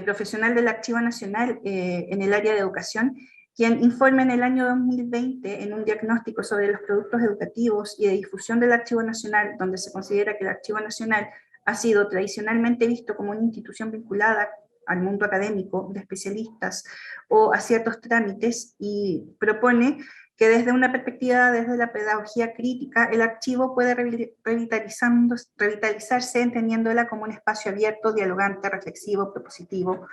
profesional del Archivo Nacional en el área de educación, quien informa en el año 2020 en un diagnóstico sobre los productos educativos y de difusión del Archivo Nacional, donde se considera que el Archivo Nacional ha sido tradicionalmente visto como una institución vinculada al mundo académico de especialistas o a ciertos trámites, y propone que desde una perspectiva, desde la pedagogía crítica, el archivo puede revitalizarse entendiéndola como un espacio abierto, dialogante, reflexivo, propositivo,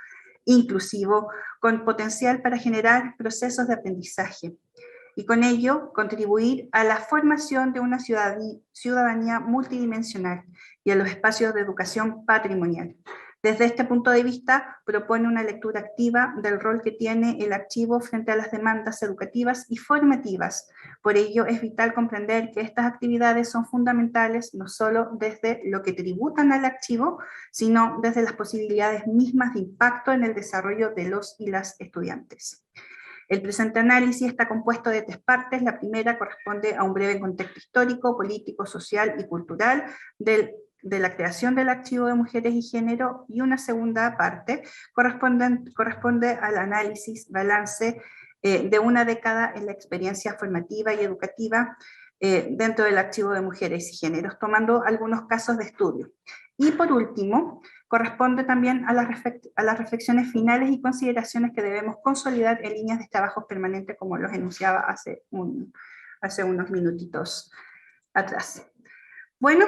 inclusivo, con potencial para generar procesos de aprendizaje y con ello contribuir a la formación de una ciudadanía multidimensional y a los espacios de educación patrimonial. Desde este punto de vista, propone una lectura activa del rol que tiene el archivo frente a las demandas educativas y formativas. Por ello, es vital comprender que estas actividades son fundamentales no solo desde lo que tributan al archivo, sino desde las posibilidades mismas de impacto en el desarrollo de los y las estudiantes. El presente análisis está compuesto de 3 partes. La primera corresponde a un breve contexto histórico, político, social y cultural de la creación del Archivo de Mujeres y Género, y una segunda parte corresponde al análisis, balance de una década en la experiencia formativa y educativa dentro del Archivo de Mujeres y Géneros, tomando algunos casos de estudio. Y por último, corresponde también a las reflexiones finales y consideraciones que debemos consolidar en líneas de trabajo permanente, como los enunciaba hace unos minutitos atrás. Bueno,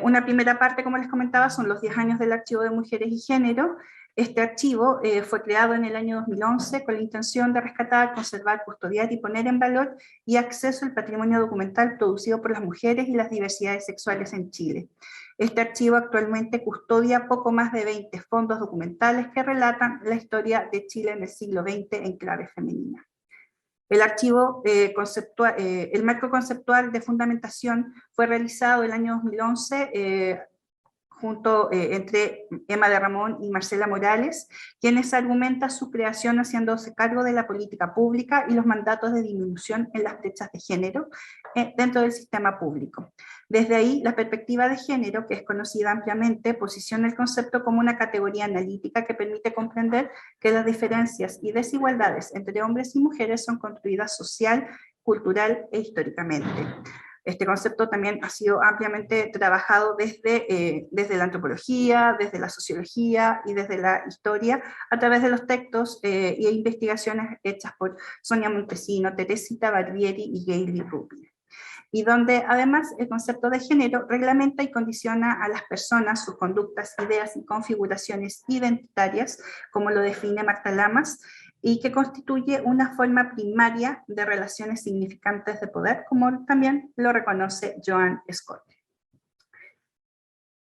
una primera parte, como les comentaba, son los 10 años del Archivo de Mujeres y Género. Este archivo fue creado en el año 2011 con la intención de rescatar, conservar, custodiar y poner en valor y acceso al patrimonio documental producido por las mujeres y las diversidades sexuales en Chile. Este archivo actualmente custodia poco más de 20 fondos documentales que relatan la historia de Chile en el siglo XX en clave femenina. El archivo el marco conceptual de fundamentación fue realizado el año 2011 entre Emma de Ramón y Marcela Morales, quienes argumentan su creación haciéndose cargo de la política pública y los mandatos de disminución en las brechas de género dentro del sistema público. Desde ahí, la perspectiva de género, que es conocida ampliamente, posiciona el concepto como una categoría analítica que permite comprender que las diferencias y desigualdades entre hombres y mujeres son construidas social, cultural e históricamente. Este concepto también ha sido ampliamente trabajado desde la antropología, desde la sociología y desde la historia, a través de los textos y investigaciones hechas por Sonia Montesino, Teresita Barbieri y Gayle Rubin. Y donde además el concepto de género reglamenta y condiciona a las personas, sus conductas, ideas y configuraciones identitarias, como lo define Marta Lamas, y que constituye una forma primaria de relaciones significantes de poder, como también lo reconoce Joan Scott.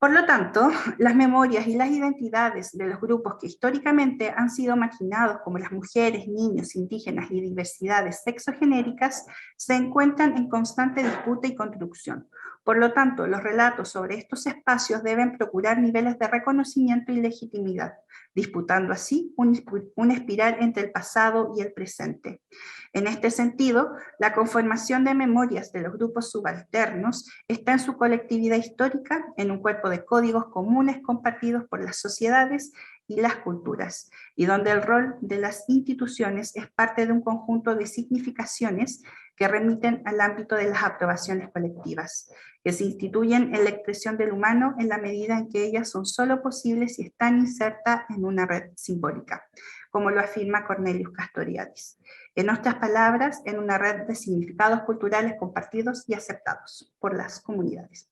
Por lo tanto, las memorias y las identidades de los grupos que históricamente han sido marginados, como las mujeres, niños, indígenas y diversidades sexogenéricas, se encuentran en constante disputa y construcción. Por lo tanto, los relatos sobre estos espacios deben procurar niveles de reconocimiento y legitimidad, disputando así una espiral entre el pasado y el presente. En este sentido, la conformación de memorias de los grupos subalternos está en su colectividad histórica, en un cuerpo de códigos comunes compartidos por las sociedades y las culturas, y donde el rol de las instituciones es parte de un conjunto de significaciones que remiten al ámbito de las aprobaciones colectivas, que se instituyen en la expresión del humano en la medida en que ellas son solo posibles si están insertas en una red simbólica, como lo afirma Cornelius Castoriadis. En otras palabras, en una red de significados culturales compartidos y aceptados por las comunidades.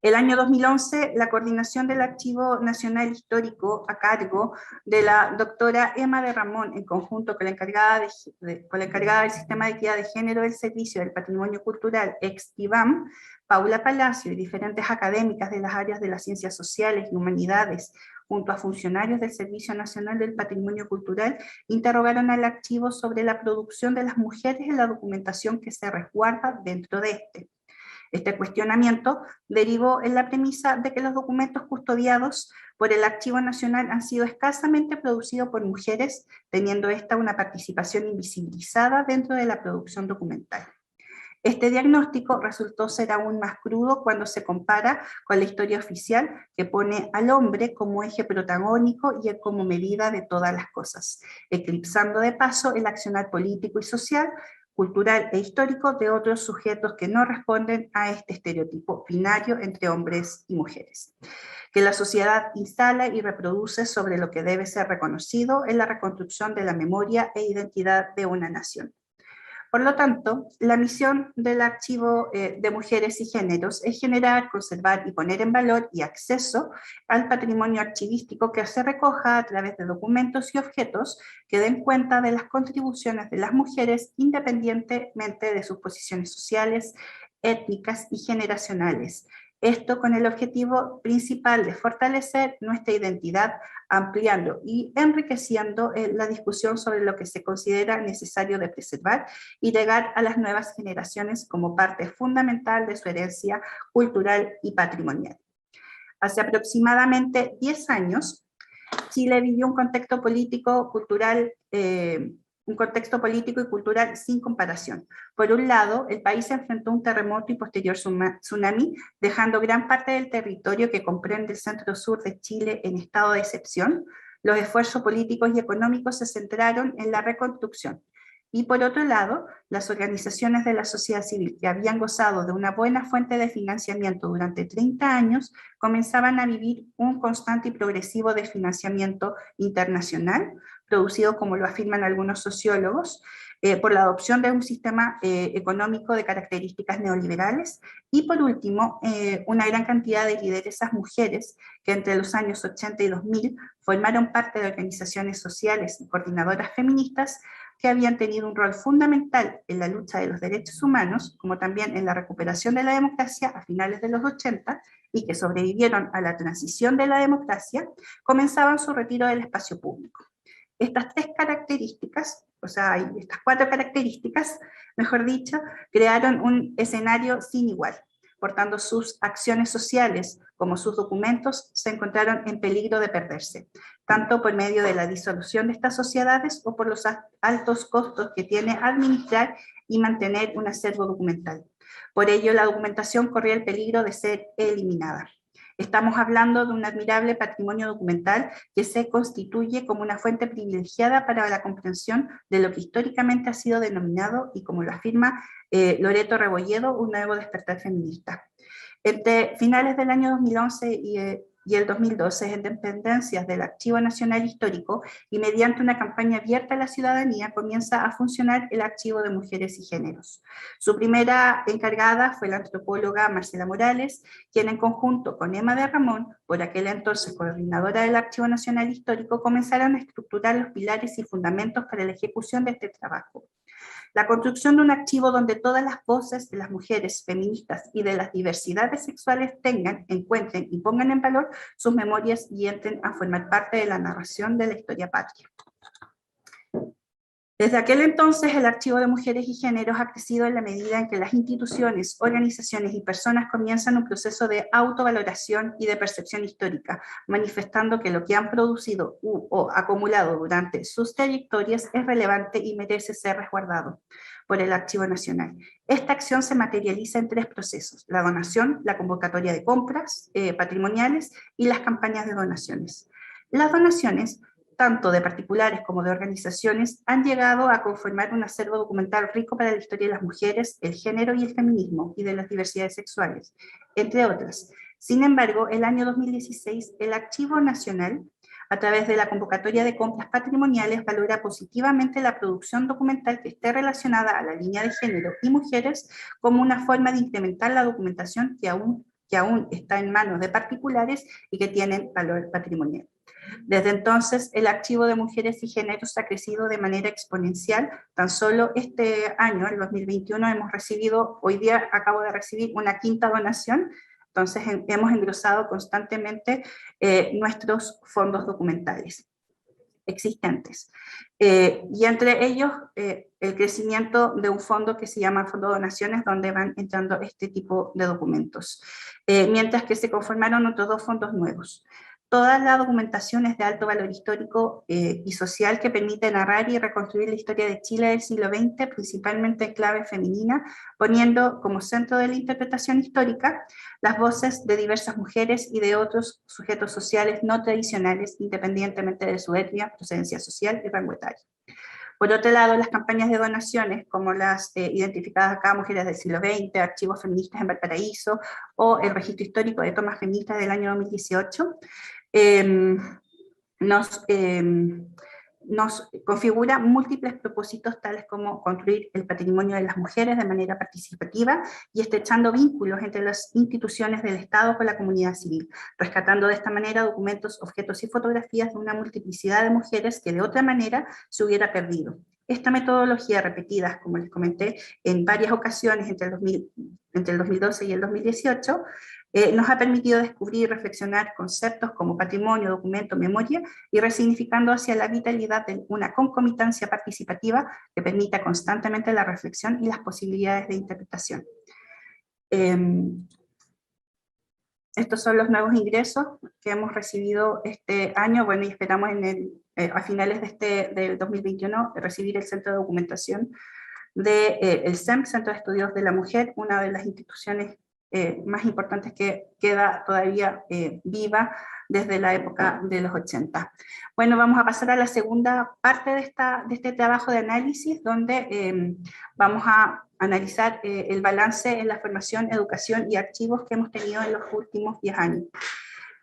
El año 2011, la coordinación del Archivo Nacional Histórico a cargo de la doctora Emma de Ramón, en conjunto con la encargada del Sistema de Equidad de Género del Servicio del Patrimonio Cultural, ex-IBAM, Paula Palacio, y diferentes académicas de las áreas de las ciencias sociales y humanidades, junto a funcionarios del Servicio Nacional del Patrimonio Cultural, interrogaron al archivo sobre la producción de las mujeres en la documentación que se resguarda dentro de este. Este cuestionamiento derivó en la premisa de que los documentos custodiados por el Archivo Nacional han sido escasamente producidos por mujeres, teniendo esta una participación invisibilizada dentro de la producción documental. Este diagnóstico resultó ser aún más crudo cuando se compara con la historia oficial, que pone al hombre como eje protagónico y como medida de todas las cosas, eclipsando de paso el accionar político y social, cultural e histórico de otros sujetos que no responden a este estereotipo binario entre hombres y mujeres, que la sociedad instala y reproduce sobre lo que debe ser reconocido en la reconstrucción de la memoria e identidad de una nación. Por lo tanto, la misión del Archivo de Mujeres y Géneros es generar, conservar y poner en valor y acceso al patrimonio archivístico que se recoja a través de documentos y objetos que den cuenta de las contribuciones de las mujeres independientemente de sus posiciones sociales, étnicas y generacionales. Esto con el objetivo principal de fortalecer nuestra identidad, ampliando y enriqueciendo la discusión sobre lo que se considera necesario de preservar y legar a las nuevas generaciones como parte fundamental de su herencia cultural y patrimonial. Hace aproximadamente 10 años, Chile vivió un contexto político, cultural, un contexto político y cultural sin comparación. Por un lado, el país enfrentó un terremoto y posterior tsunami, dejando gran parte del territorio que comprende el centro-sur de Chile en estado de excepción. Los esfuerzos políticos y económicos se centraron en la reconstrucción. Y por otro lado, las organizaciones de la sociedad civil que habían gozado de una buena fuente de financiamiento durante 30 años comenzaban a vivir un constante y progresivo desfinanciamiento internacional, producido, como lo afirman algunos sociólogos, por la adopción de un sistema económico de características neoliberales, y por último, una gran cantidad de lideresas mujeres que entre los años 80 y 2000 formaron parte de organizaciones sociales y coordinadoras feministas que habían tenido un rol fundamental en la lucha de los derechos humanos, como también en la recuperación de la democracia a finales de los 80, y que sobrevivieron a la transición de la democracia, comenzaban su retiro del espacio público. Estas tres características, o sea, estas cuatro características, mejor dicho, crearon un escenario sin igual. Por tanto, sus acciones sociales como sus documentos se encontraron en peligro de perderse, tanto por medio de la disolución de estas sociedades o por los altos costos que tiene administrar y mantener un acervo documental. Por ello, la documentación corría el peligro de ser eliminada. Estamos hablando de un admirable patrimonio documental que se constituye como una fuente privilegiada para la comprensión de lo que históricamente ha sido denominado, y como lo afirma Loreto Rebolledo, un nuevo despertar feminista. Entre finales del año 2011 y el 2012, en dependencias del Archivo Nacional Histórico y mediante una campaña abierta a la ciudadanía, comienza a funcionar el Archivo de Mujeres y Géneros. Su primera encargada fue la antropóloga Marcela Morales, quien en conjunto con Emma de Ramón, por aquel entonces coordinadora del Archivo Nacional Histórico, comenzaron a estructurar los pilares y fundamentos para la ejecución de este trabajo. La construcción de un archivo donde todas las voces de las mujeres feministas y de las diversidades sexuales tengan, encuentren y pongan en valor sus memorias y entren a formar parte de la narración de la historia patria. Desde aquel entonces, el Archivo de Mujeres y Géneros ha crecido en la medida en que las instituciones, organizaciones y personas comienzan un proceso de autovaloración y de percepción histórica, manifestando que lo que han producido o acumulado durante sus trayectorias es relevante y merece ser resguardado por el Archivo Nacional. Esta acción se materializa en 3 procesos: la donación, la convocatoria de compras patrimoniales y las campañas de donaciones. Las donaciones, tanto de particulares como de organizaciones, han llegado a conformar un acervo documental rico para la historia de las mujeres, el género y el feminismo, y de las diversidades sexuales, entre otras. Sin embargo, el año 2016, el Archivo Nacional, a través de la convocatoria de compras patrimoniales, valora positivamente la producción documental que esté relacionada a la línea de género y mujeres como una forma de incrementar la documentación que aún está en manos de particulares y que tienen valor patrimonial. Desde entonces, el Archivo de Mujeres y Géneros ha crecido de manera exponencial. Tan solo este año, el 2021, hemos recibido, hoy día acabo de recibir una 5ª donación, entonces hemos engrosado constantemente nuestros fondos documentales existentes. Y entre ellos, el crecimiento de un fondo que se llama Fondo de Donaciones, donde van entrando este tipo de documentos. Mientras que se conformaron otros 2 fondos nuevos. Toda la documentación es de alto valor histórico y social que permite narrar y reconstruir la historia de Chile del siglo XX, principalmente en clave femenina, poniendo como centro de la interpretación histórica las voces de diversas mujeres y de otros sujetos sociales no tradicionales, independientemente de su etnia, procedencia social y rango etario. Por otro lado, las campañas de donaciones, como las identificadas acá, Mujeres del siglo XX, Archivos Feministas en Valparaíso, o el Registro Histórico de Tomas Feministas del año 2018, nos configura múltiples propósitos, tales como construir el patrimonio de las mujeres de manera participativa y estrechando vínculos entre las instituciones del Estado con la comunidad civil, rescatando de esta manera documentos, objetos y fotografías de una multiplicidad de mujeres que de otra manera se hubiera perdido. Esta metodología, repetida, como les comenté, en varias ocasiones entre el 2012 y el 2018, nos ha permitido descubrir y reflexionar conceptos como patrimonio, documento, memoria, y resignificando hacia la vitalidad de una concomitancia participativa que permita constantemente la reflexión y las posibilidades de interpretación. Estos son los nuevos ingresos que hemos recibido este año, bueno, y esperamos a finales del 2021 recibir el Centro de Documentación del CEM, Centro de Estudios de la Mujer, una de las instituciones más importantes que queda todavía viva desde la época de los 80. Bueno, vamos a pasar a la segunda parte de este trabajo de análisis, donde vamos a analizar el balance en la formación, educación y archivos que hemos tenido en los últimos 10 años.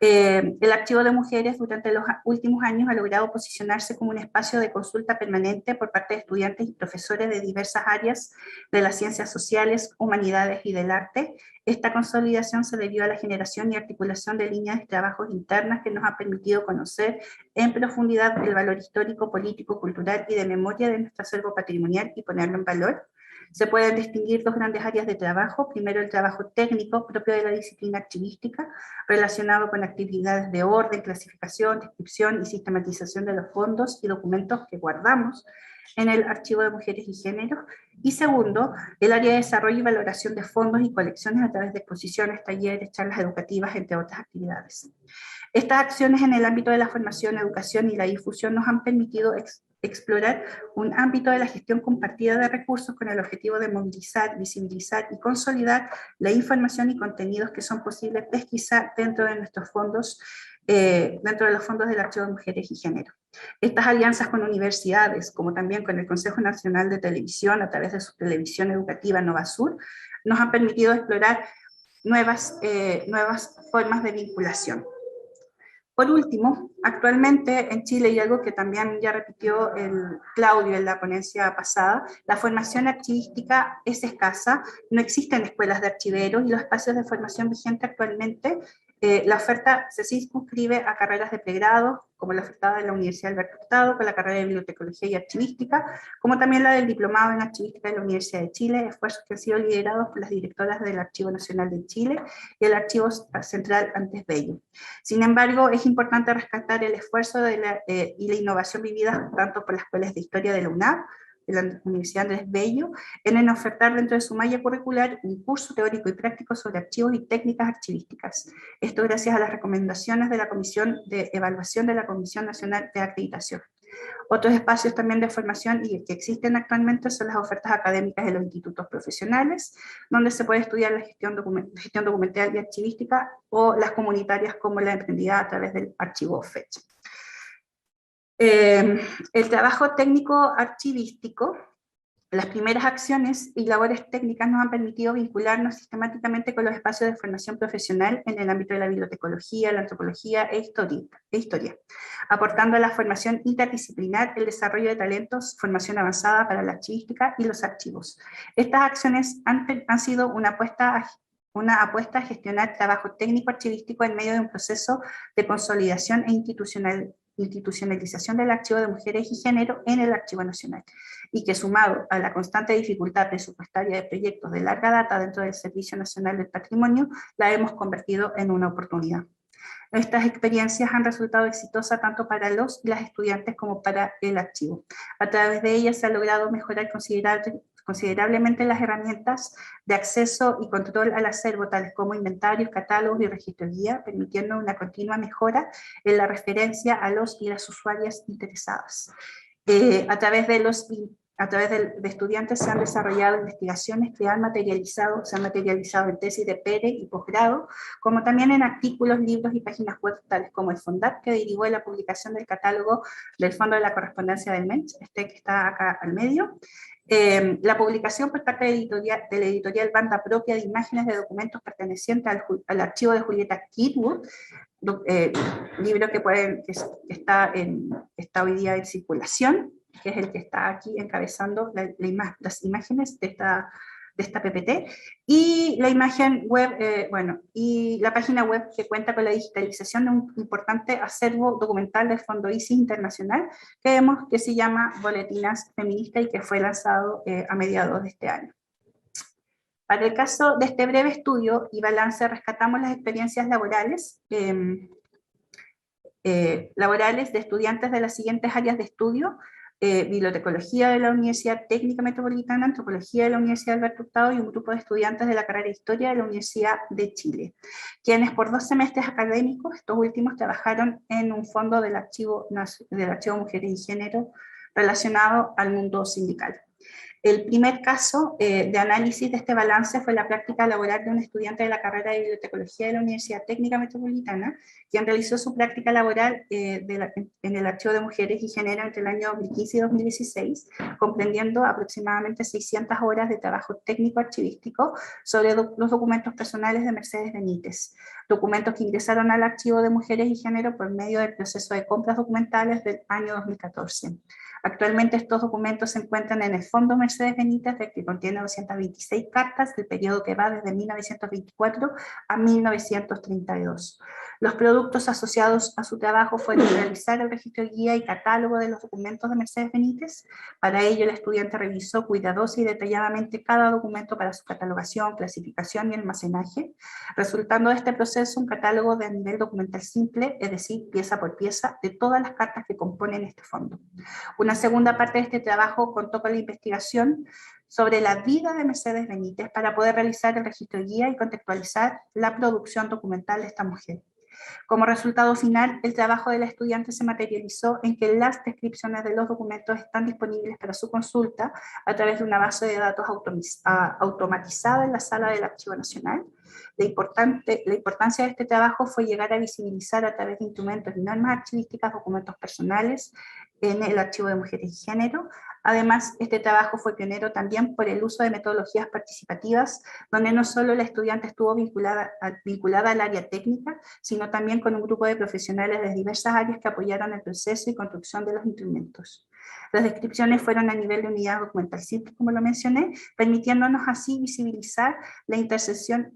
El Archivo de Mujeres durante los últimos años ha logrado posicionarse como un espacio de consulta permanente por parte de estudiantes y profesores de diversas áreas de las ciencias sociales, humanidades y del arte. Esta consolidación se debió a la generación y articulación de líneas de trabajos internas que nos ha permitido conocer en profundidad el valor histórico, político, cultural y de memoria de nuestro acervo patrimonial y ponerlo en valor. Se pueden distinguir 2 grandes áreas de trabajo. Primero, el trabajo técnico propio de la disciplina archivística, relacionado con actividades de orden, clasificación, descripción y sistematización de los fondos y documentos que guardamos en el Archivo de Mujeres y Géneros. Y segundo, el área de desarrollo y valoración de fondos y colecciones a través de exposiciones, talleres, charlas educativas, entre otras actividades. Estas acciones en el ámbito de la formación, educación y la difusión nos han permitido explorar un ámbito de la gestión compartida de recursos con el objetivo de movilizar, visibilizar y consolidar la información y contenidos que son posibles pesquisar dentro de nuestros fondos, dentro de los fondos del Archivo de Mujeres y Género. Estas alianzas con universidades, como también con el Consejo Nacional de Televisión, a través de su televisión educativa Novasur, nos han permitido explorar nuevas formas de vinculación. Por último, actualmente en Chile, y algo que también ya repitió el Claudio en la ponencia pasada, la formación archivística es escasa, no existen escuelas de archiveros y los espacios de formación vigente actualmente, la oferta se circunscribe a carreras de pregrado, como la ofertada de la Universidad Alberto Hurtado, con la carrera de Bibliotecología y Archivística, como también la del Diplomado en Archivística de la Universidad de Chile, esfuerzos que han sido liderados por las directoras del Archivo Nacional de Chile y el Archivo Central Antes Bello. Sin embargo, es importante rescatar el esfuerzo y la innovación vivida tanto por las escuelas de historia de la UNAV, Universidad Andrés Bello en ofertar dentro de su malla curricular un curso teórico y práctico sobre archivos y técnicas archivísticas. Esto gracias a las recomendaciones de la Comisión de Evaluación de la Comisión Nacional de Acreditación. Otros espacios también de formación y que existen actualmente son las ofertas académicas de los institutos profesionales, donde se puede estudiar la gestión documental y archivística, o las comunitarias como la emprendida a través del archivo FECH. El trabajo técnico archivístico, las primeras acciones y labores técnicas nos han permitido vincularnos sistemáticamente con los espacios de formación profesional en el ámbito de la bibliotecología, la antropología e historia, aportando a la formación interdisciplinar, el desarrollo de talentos, formación avanzada para la archivística y los archivos. Estas acciones han sido una apuesta a gestionar trabajo técnico archivístico en medio de un proceso de consolidación e institucionalización del archivo de mujeres y género en el Archivo Nacional, y que sumado a la constante dificultad presupuestaria de proyectos de larga data dentro del Servicio Nacional del Patrimonio, la hemos convertido en una oportunidad. Estas experiencias han resultado exitosas tanto para los y las estudiantes como para el archivo. A través de ellas se ha logrado mejorar considerablemente las herramientas de acceso y control al acervo, tales como inventarios, catálogos y registros guía, permitiendo una continua mejora en la referencia a los y las usuarias interesadas. A través de estudiantes se han desarrollado investigaciones que se han materializado en tesis de PERE y posgrado, como también en artículos, libros y páginas web tales como el FONDAT, que derivó en la publicación del catálogo del Fondo de la Correspondencia del MENCH, que está acá al medio. La publicación por parte de la editorial Banda Propia de imágenes de documentos pertenecientes al archivo de Julieta Kirkwood, libro que está hoy día en circulación, que es el que está aquí encabezando las imágenes de esta PPT, y la imagen web, y la página web que cuenta con la digitalización de un importante acervo documental del Fondo ISIS Internacional, que se llama Boletinas Feministas y que fue lanzado a mediados de este año. Para el caso de este breve estudio y balance, rescatamos las experiencias laborales de estudiantes de las siguientes áreas de estudio: bibliotecología de la Universidad Técnica Metropolitana, antropología de la Universidad Alberto Hurtado y un grupo de estudiantes de la carrera de Historia de la Universidad de Chile, quienes por 2 semestres académicos, estos últimos, trabajaron en un fondo del archivo Mujeres y Género relacionado al mundo sindical. El primer caso de análisis de este balance fue la práctica laboral de un estudiante de la carrera de bibliotecología de la Universidad Técnica Metropolitana, quien realizó su práctica laboral en el Archivo de Mujeres y Género entre el año 2015 y 2016, comprendiendo aproximadamente 600 horas de trabajo técnico archivístico sobre los documentos personales de Mercedes Benítez, documentos que ingresaron al Archivo de Mujeres y Género por medio del proceso de compras documentales del año 2014. Actualmente estos documentos se encuentran en el Fondo Mercedes Benítez, que contiene 226 cartas del periodo que va desde 1924 a 1932. Los productos asociados a su trabajo fueron realizar el registro guía y catálogo de los documentos de Mercedes Benítez. Para ello, el estudiante revisó cuidadosa y detalladamente cada documento para su catalogación, clasificación y almacenaje, resultando de este proceso un catálogo de nivel documental simple, es decir, pieza por pieza, de todas las cartas que componen este fondo. Una segunda parte de este trabajo contó con la investigación sobre la vida de Mercedes Benítez para poder realizar el registro guía y contextualizar la producción documental de esta mujer. Como resultado final, el trabajo de la estudiante se materializó en que las descripciones de los documentos están disponibles para su consulta a través de una base de datos automatizada en la sala del Archivo Nacional. La importancia de este trabajo fue llegar a visibilizar a través de instrumentos y normas archivísticas documentos personales en el Archivo de Mujeres y Género. Además, este trabajo fue pionero también por el uso de metodologías participativas, donde no solo la estudiante estuvo vinculada al área técnica, sino también con un grupo de profesionales de diversas áreas que apoyaron el proceso y construcción de los instrumentos. Las descripciones fueron a nivel de unidad documental simple, como lo mencioné, permitiéndonos así visibilizar la intersección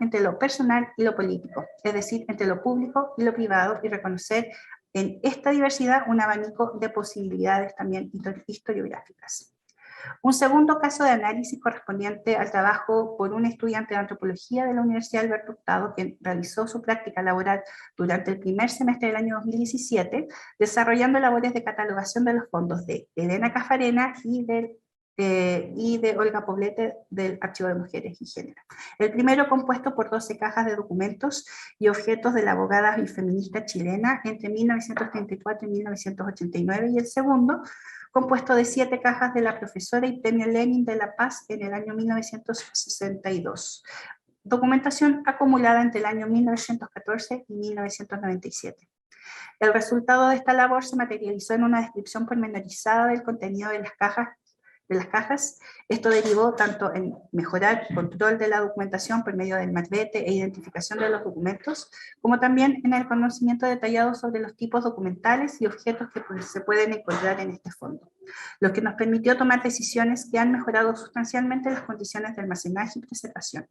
entre lo personal y lo político, es decir, entre lo público y lo privado, y reconocer en esta diversidad un abanico de posibilidades también historiográficas. Un segundo caso de análisis correspondiente al trabajo por un estudiante de antropología de la Universidad Alberto Hurtado, quien realizó su práctica laboral durante el primer semestre del año 2017, desarrollando labores de catalogación de los fondos de Elena Cafarena y de Olga Poblete del Archivo de Mujeres y Género. El primero compuesto por 12 cajas de documentos y objetos de la abogada y feminista chilena entre 1934 y 1989, y el segundo compuesto de 7 cajas de la profesora y premio Lenin de la Paz en el año 1962. Documentación acumulada entre el año 1914 y 1997. El resultado de esta labor se materializó en una descripción pormenorizada del contenido de las cajas. Esto derivó tanto en mejorar el control de la documentación por medio del malvete e identificación de los documentos, como también en el conocimiento detallado sobre los tipos documentales y objetos que se pueden encontrar en este fondo, lo que nos permitió tomar decisiones que han mejorado sustancialmente las condiciones de almacenaje y preservación.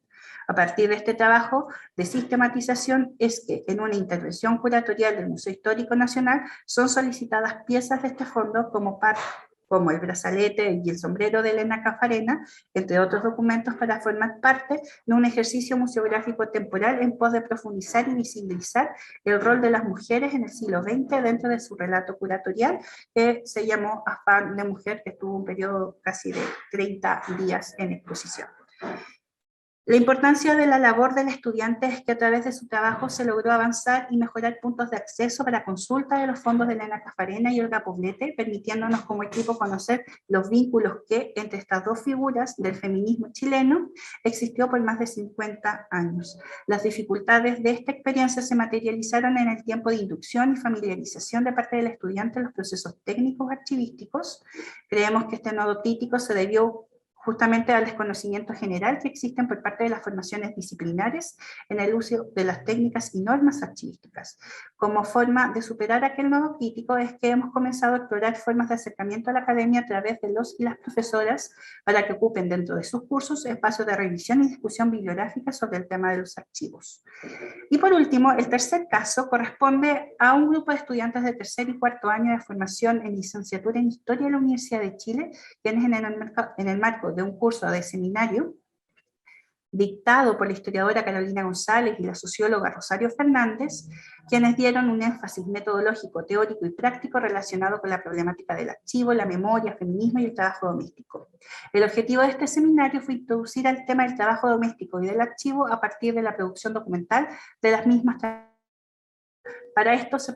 A partir de este trabajo de sistematización es que en una intervención curatorial del Museo Histórico Nacional son solicitadas piezas de este fondo como el brazalete y el sombrero de Elena Cafarena, entre otros documentos, para formar parte de un ejercicio museográfico temporal en pos de profundizar y visibilizar el rol de las mujeres en el siglo XX dentro de su relato curatorial, que se llamó Afán de Mujer, que tuvo un periodo casi de 30 días en exposición. La importancia de la labor del estudiante es que a través de su trabajo se logró avanzar y mejorar puntos de acceso para consulta de los fondos de Elena Cafarena y Olga Poblete, permitiéndonos como equipo conocer los vínculos que entre estas dos figuras del feminismo chileno existió por más de 50 años. Las dificultades de esta experiencia se materializaron en el tiempo de inducción y familiarización de parte del estudiante en los procesos técnicos archivísticos. Creemos que este nodo crítico se debió justamente al desconocimiento general que existen por parte de las formaciones disciplinares en el uso de las técnicas y normas archivísticas. Como forma de superar aquel nodo crítico es que hemos comenzado a explorar formas de acercamiento a la academia a través de los y las profesoras para que ocupen dentro de sus cursos espacios de revisión y discusión bibliográfica sobre el tema de los archivos. Y por último, el tercer caso corresponde a un grupo de estudiantes de tercer y cuarto año de formación en licenciatura en Historia de la Universidad de Chile, quienes en el marco de un curso de seminario dictado por la historiadora Carolina González y la socióloga Rosario Fernández, quienes dieron un énfasis metodológico, teórico y práctico relacionado con la problemática del archivo, la memoria, feminismo y el trabajo doméstico. El objetivo de este seminario fue introducir al tema del trabajo doméstico y del archivo a partir de la producción documental de las mismas. Para esto se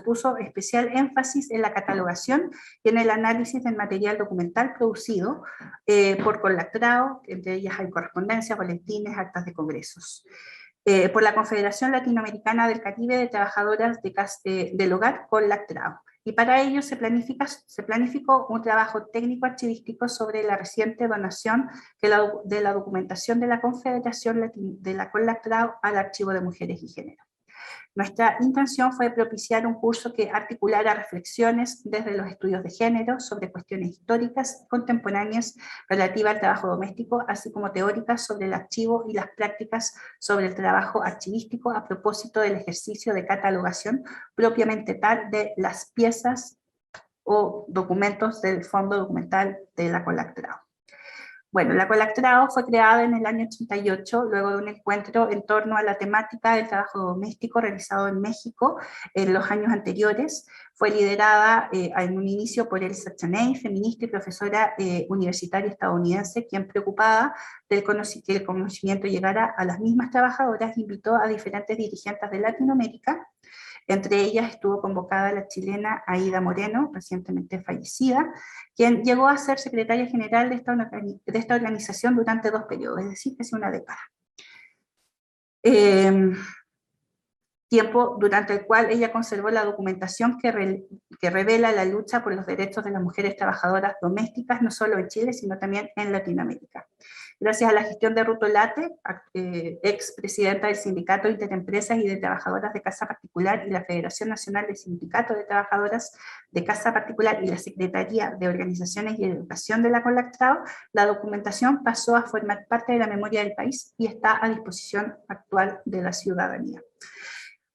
puso especial énfasis en la catalogación y en el análisis del material documental producido por Colactrao, entre ellas hay correspondencias, boletines, actas de congresos. Por la Confederación Latinoamericana del Caribe de Trabajadoras del Hogar, Colactrao. Y para ello se planificó un trabajo técnico archivístico sobre la reciente donación de la documentación de la Confederación de la Colactrao al Archivo de Mujeres y Género. Nuestra intención fue propiciar un curso que articulara reflexiones desde los estudios de género sobre cuestiones históricas contemporáneas relativas al trabajo doméstico, así como teóricas sobre el archivo y las prácticas sobre el trabajo archivístico a propósito del ejercicio de catalogación propiamente tal de las piezas o documentos del Fondo Documental de la Colactrao. Bueno, la Colactrao fue creada en el año 88, luego de un encuentro en torno a la temática del trabajo doméstico realizado en México en los años anteriores. Fue liderada en un inicio por Elsa Chaney, feminista y profesora universitaria estadounidense, quien, preocupada de que el conocimiento llegara a las mismas trabajadoras, invitó a diferentes dirigentes de Latinoamérica. Entre ellas estuvo convocada la chilena Aida Moreno, recientemente fallecida, quien llegó a ser secretaria general de esta organización durante 2 periodos, es decir, casi una década. Tiempo durante el cual ella conservó la documentación que revela la lucha por los derechos de las mujeres trabajadoras domésticas, no solo en Chile, sino también en Latinoamérica. Gracias a la gestión de Ruth Olate, ex presidenta del Sindicato de Interempresas y de Trabajadoras de Casa Particular y la Federación Nacional de Sindicatos de Trabajadoras de Casa Particular y la Secretaría de Organizaciones y Educación de la Colactrao, la documentación pasó a formar parte de la memoria del país y está a disposición actual de la ciudadanía.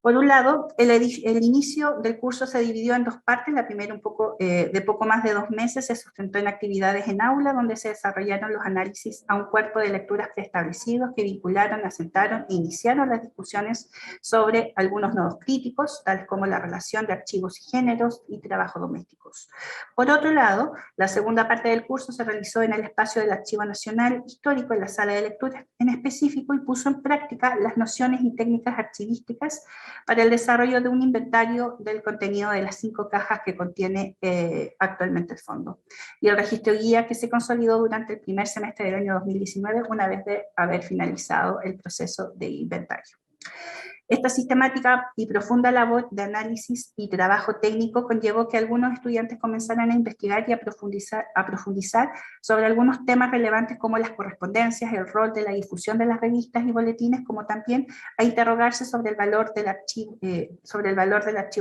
Por un lado, el inicio del curso se dividió en dos partes. La primera, de poco más de 2 meses, se sustentó en actividades en aula, donde se desarrollaron los análisis a un cuerpo de lecturas preestablecidos que vincularon, asentaron e iniciaron las discusiones sobre algunos nodos críticos, tales como la relación de archivos y géneros y trabajo domésticos. Por otro lado, la segunda parte del curso se realizó en el espacio del Archivo Nacional Histórico, en la sala de lecturas en específico, y puso en práctica las nociones y técnicas archivísticas para el desarrollo de un inventario del contenido de las 5 cajas que contiene actualmente el fondo, y el registro guía que se consolidó durante el primer semestre del año 2019, una vez de haber finalizado el proceso de inventario. Esta sistemática y profunda labor de análisis y trabajo técnico conllevó que algunos estudiantes comenzaran a investigar y a profundizar sobre algunos temas relevantes como las correspondencias, el rol de la difusión de las revistas y boletines, como también a interrogarse sobre el valor del archivo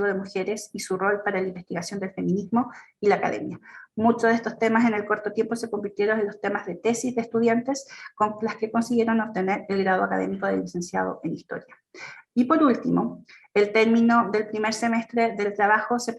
de mujeres y su rol para la investigación del feminismo y la academia. Muchos de estos temas en el corto tiempo se convirtieron en los temas de tesis de estudiantes con las que consiguieron obtener el grado académico de licenciado en Historia. Y por último, al término del primer semestre de trabajo se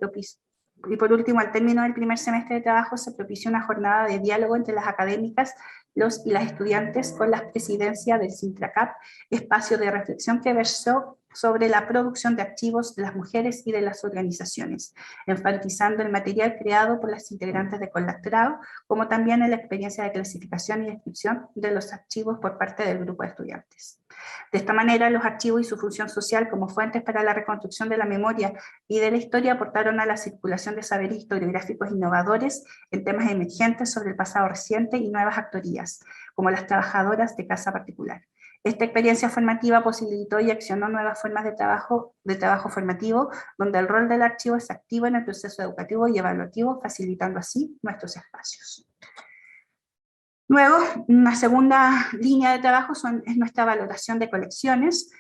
propició una jornada de diálogo entre las académicas y las estudiantes con la presidencia del Sintracap, espacio de reflexión que versó sobre la producción de archivos de las mujeres y de las organizaciones, enfatizando el material creado por las integrantes de Collatrao, como también en la experiencia de clasificación y descripción de los archivos por parte del grupo de estudiantes. De esta manera, los archivos y su función social como fuentes para la reconstrucción de la memoria y de la historia aportaron a la circulación de saberes historiográficos innovadores en temas emergentes sobre el pasado reciente y nuevas actorías, como las trabajadoras de casa particular. Esta experiencia formativa posibilitó y accionó nuevas formas de trabajo formativo, donde el rol del archivo es activo en el proceso educativo y evaluativo, facilitando así nuestros espacios. Luego, una segunda línea de trabajo es nuestra valoración de colecciones.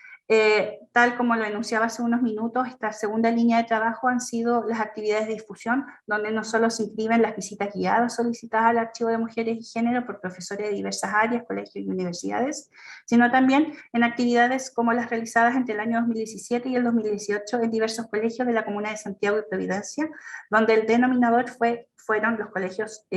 Tal como lo enunciaba hace unos minutos, esta segunda línea de trabajo han sido las actividades de difusión, donde no solo se inscriben las visitas guiadas solicitadas al Archivo de Mujeres y Género por profesores de diversas áreas, colegios y universidades, sino también en actividades como las realizadas entre el año 2017 y el 2018 en diversos colegios de la Comuna de Santiago y Providencia, donde el denominador fueron los colegios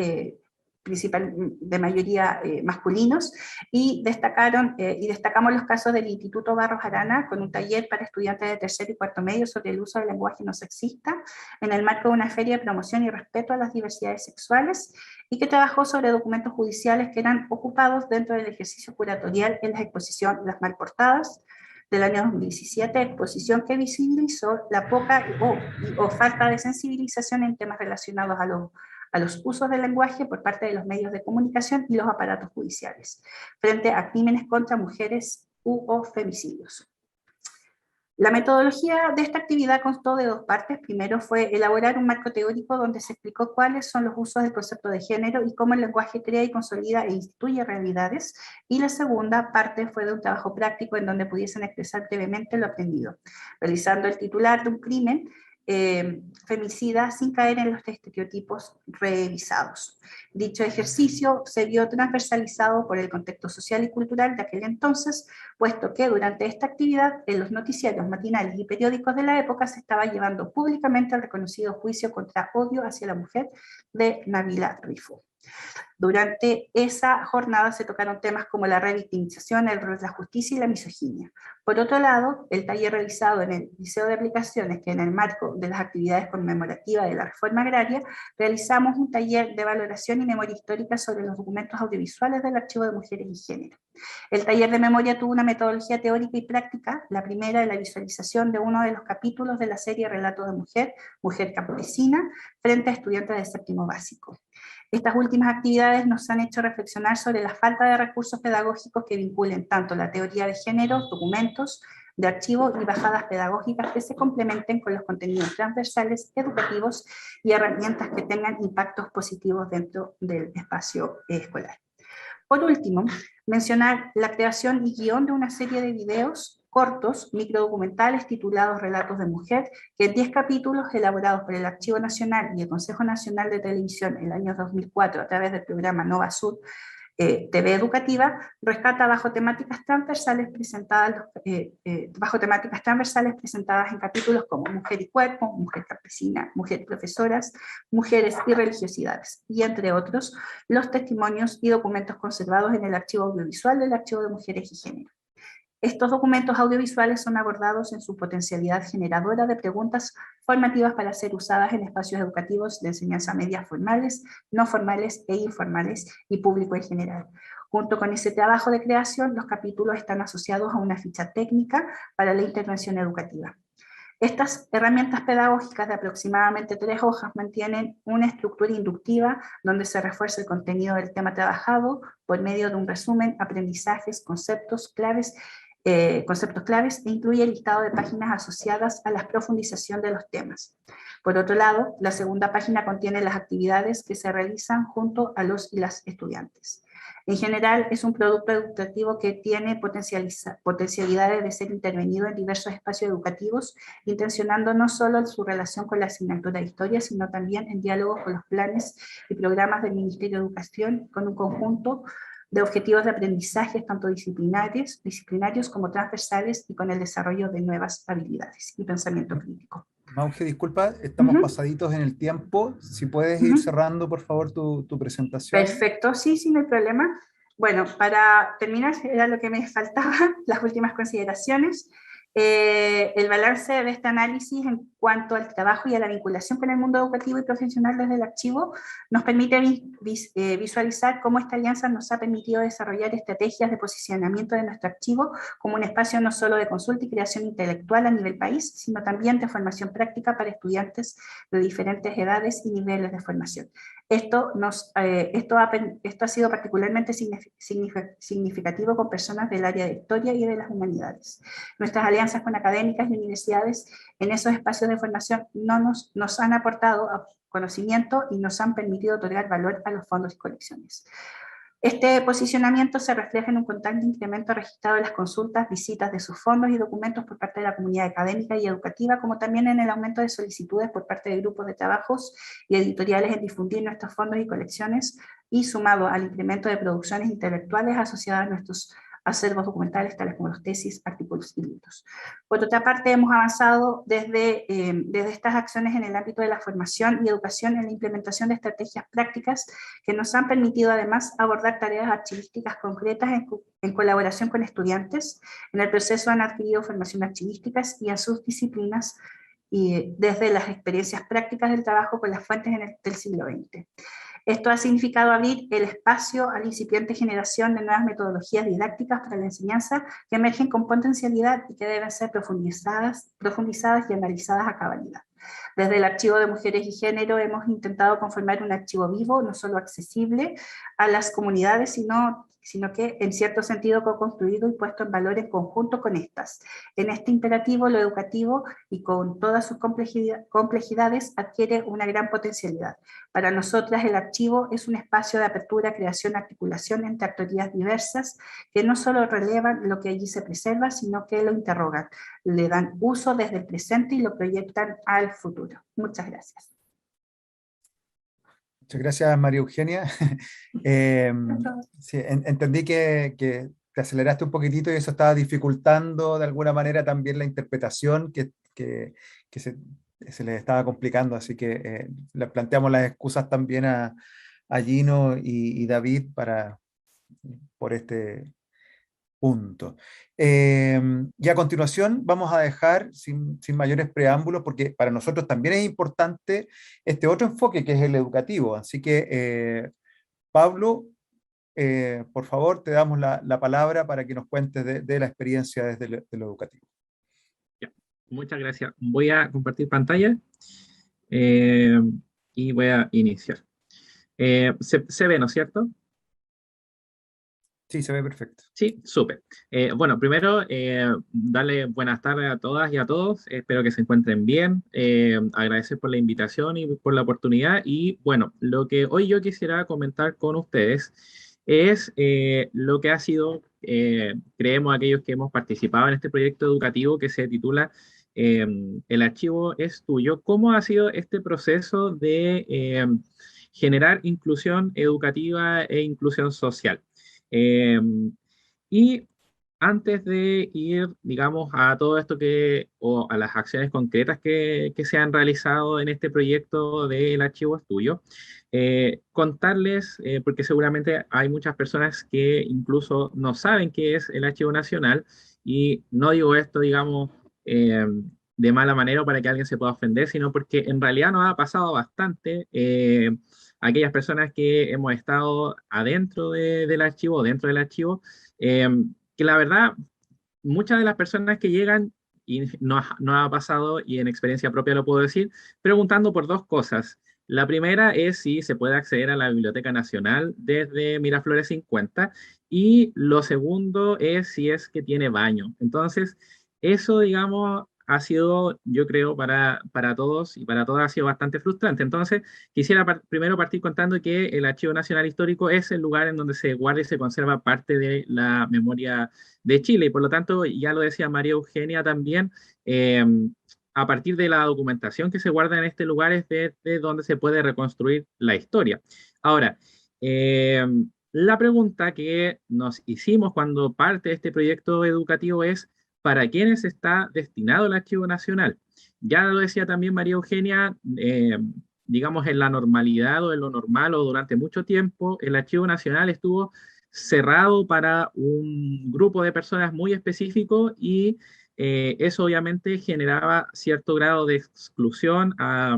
de mayoría masculinos, y destacamos los casos del Instituto Barros Arana, con un taller para estudiantes de tercer y cuarto medio sobre el uso del lenguaje no sexista, en el marco de una feria de promoción y respeto a las diversidades sexuales, y que trabajó sobre documentos judiciales que eran ocupados dentro del ejercicio curatorial en la exposición Las Malportadas, del año 2017, exposición que visibilizó la poca o falta de sensibilización en temas relacionados a los usos del lenguaje por parte de los medios de comunicación y los aparatos judiciales, frente a crímenes contra mujeres o femicidios. La metodología de esta actividad constó de 2 partes. Primero fue elaborar un marco teórico donde se explicó cuáles son los usos del concepto de género y cómo el lenguaje crea y consolida e instituye realidades. Y la segunda parte fue de un trabajo práctico en donde pudiesen expresar brevemente lo aprendido, realizando el titular de un crimen femicida sin caer en los estereotipos revisados. Dicho ejercicio se vio transversalizado por el contexto social y cultural de aquel entonces, puesto que durante esta actividad en los noticiarios matinales y periódicos de la época se estaba llevando públicamente el reconocido juicio contra odio hacia la mujer de Nabila Rifo. Durante esa jornada se tocaron temas como la revictimización, el rol de la justicia y la misoginia. Por otro lado, el taller realizado en el Liceo de Aplicaciones, que en el marco de las actividades conmemorativas de la reforma agraria, realizamos un taller de valoración y memoria histórica sobre los documentos audiovisuales del Archivo de Mujeres y Género. El taller de memoria tuvo una metodología teórica y práctica, la primera de la visualización de uno de los capítulos de la serie Relatos de Mujer, Mujer Campesina, frente a estudiantes de séptimo básico. Estas últimas actividades nos han hecho reflexionar sobre la falta de recursos pedagógicos que vinculen tanto la teoría de género, documentos de archivo y bajadas pedagógicas que se complementen con los contenidos transversales, educativos y herramientas que tengan impactos positivos dentro del espacio escolar. Por último, mencionar la creación y guión de una serie de videos cortos, microdocumentales titulados Relatos de Mujer, que en 10 capítulos elaborados por el Archivo Nacional y el Consejo Nacional de Televisión en el año 2004 a través del programa Nova Sur, TV educativa, rescata bajo temáticas transversales presentadas en capítulos como Mujer y Cuerpo, Mujer Campesina, Mujer Profesoras, Mujeres y Religiosidades, y entre otros, los testimonios y documentos conservados en el archivo audiovisual del Archivo de Mujeres y Género. Estos documentos audiovisuales son abordados en su potencialidad generadora de preguntas formativas para ser usadas en espacios educativos de enseñanza media formales, no formales e informales y público en general. Junto con ese trabajo de creación, los capítulos están asociados a una ficha técnica para la intervención educativa. Estas herramientas pedagógicas de aproximadamente 3 hojas mantienen una estructura inductiva donde se refuerza el contenido del tema trabajado por medio de un resumen, aprendizajes, conceptos claves e incluye el listado de páginas asociadas a la profundización de los temas. Por otro lado, la segunda página contiene las actividades que se realizan junto a los y las estudiantes. En general, es un producto educativo que tiene potencialidades de ser intervenido en diversos espacios educativos, intencionando no solo su relación con la asignatura de historia, sino también en diálogo con los planes y programas del Ministerio de Educación, con un conjunto de objetivos de aprendizaje tanto disciplinarios como transversales y con el desarrollo de nuevas habilidades y pensamiento crítico. Mauge, disculpa, estamos pasaditos en el tiempo. Si puedes ir cerrando, por favor, tu presentación. Perfecto, sí, no hay problema. Bueno, para terminar, era lo que me faltaba, las últimas consideraciones. El balance de este análisis en cuanto al trabajo y a la vinculación con el mundo educativo y profesional desde el archivo nos permite visualizar cómo esta alianza nos ha permitido desarrollar estrategias de posicionamiento de nuestro archivo como un espacio no solo de consulta y creación intelectual a nivel país, sino también de formación práctica para estudiantes de diferentes edades y niveles de formación. Esto ha sido particularmente significativo con personas del área de historia y de las humanidades. Nuestras alianzas con académicas y universidades en esos espacios de formación nos han aportado conocimiento y nos han permitido otorgar valor a los fondos y colecciones. Este posicionamiento se refleja en un constante incremento registrado en las consultas, visitas de sus fondos y documentos por parte de la comunidad académica y educativa, como también en el aumento de solicitudes por parte de grupos de trabajos y editoriales en difundir nuestros fondos y colecciones, y sumado al incremento de producciones intelectuales asociadas a nuestros acervos documentales, tales como los tesis, artículos y libros. Por otra parte, hemos avanzado desde estas acciones en el ámbito de la formación y educación en la implementación de estrategias prácticas que nos han permitido además abordar tareas archivísticas concretas en colaboración con estudiantes. En el proceso han adquirido formación archivísticas y en sus disciplinas y desde las experiencias prácticas del trabajo con las fuentes del siglo XX. Esto ha significado abrir el espacio a la incipiente generación de nuevas metodologías didácticas para la enseñanza que emergen con potencialidad y que deben ser profundizadas y analizadas a cabalidad. Desde el Archivo de Mujeres y Género hemos intentado conformar un archivo vivo, no solo accesible a las comunidades, sino que en cierto sentido co-construido y puesto en valor en conjunto con estas. En este imperativo, lo educativo y con todas sus complejidades adquiere una gran potencialidad. Para nosotras el archivo es un espacio de apertura, creación, articulación entre actorías diversas que no solo relevan lo que allí se preserva, sino que lo interrogan, le dan uso desde el presente y lo proyectan al futuro. Muchas gracias. Muchas gracias, María Eugenia. Sí, entendí que te aceleraste un poquitito y eso estaba dificultando de alguna manera también la interpretación que se les estaba complicando, así que le planteamos las excusas también a Gino y David por este punto. Y a continuación vamos a dejar sin mayores preámbulos, porque para nosotros también es importante este otro enfoque que es el educativo. Así que, Pablo, por favor, te damos la palabra para que nos cuentes de la experiencia desde lo educativo. Ya, muchas gracias. Voy a compartir pantalla y voy a iniciar. ¿Se ve, no es cierto? Sí, se ve perfecto. Sí, súper. Bueno, primero, darle buenas tardes a todas y a todos. Espero que se encuentren bien. Agradecer por la invitación y por la oportunidad. Y bueno, lo que hoy yo quisiera comentar con ustedes es lo que ha sido, creemos aquellos que hemos participado en este proyecto educativo que se titula El archivo es tuyo. ¿Cómo ha sido este proceso de generar inclusión educativa e inclusión social? Y antes de ir, digamos, a todo esto o a las acciones concretas que se han realizado en este proyecto del archivo estudio, contarles, porque seguramente hay muchas personas que incluso no saben qué es el Archivo Nacional, y no digo esto, digamos, de mala manera o para que alguien se pueda ofender, sino porque en realidad nos ha pasado bastante. Aquellas personas que hemos estado adentro del archivo, dentro del archivo, eh, que la verdad, muchas de las personas que llegan, y no ha pasado, y en experiencia propia lo puedo decir, preguntando por dos cosas. La primera es si se puede acceder a la Biblioteca Nacional desde Miraflores 50, y lo segundo es si es que tiene baño. Entonces, eso, digamos, ha sido, yo creo, para todos y para todas ha sido bastante frustrante. Entonces, quisiera primero partir contando que el Archivo Nacional Histórico es el lugar en donde se guarda y se conserva parte de la memoria de Chile, y por lo tanto, ya lo decía María Eugenia también, eh, a partir de la documentación que se guarda en este lugar es desde donde se puede reconstruir la historia. Ahora, eh, la pregunta que nos hicimos cuando parte de este proyecto educativo es: ¿para quiénes está destinado el Archivo Nacional? Ya lo decía también María Eugenia, digamos, en la normalidad o en lo normal o durante mucho tiempo, el Archivo Nacional estuvo cerrado para un grupo de personas muy específico, y eso obviamente generaba cierto grado de exclusión a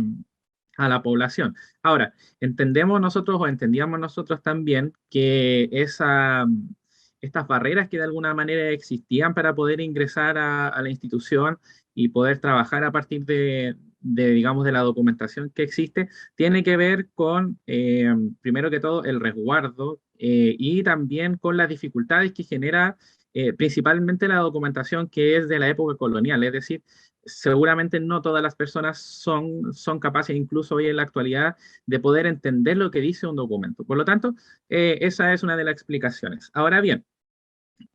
la población. Ahora, entendemos nosotros o entendíamos nosotros también que estas barreras que de alguna manera existían para poder ingresar a la institución y poder trabajar a partir digamos, de la documentación que existe, tiene que ver con, primero que todo, el resguardo, y también con las dificultades que genera principalmente la documentación que es de la época colonial. Es decir, seguramente no todas las personas son capaces, incluso hoy en la actualidad, de poder entender lo que dice un documento. Por lo tanto, esa es una de las explicaciones. Ahora bien,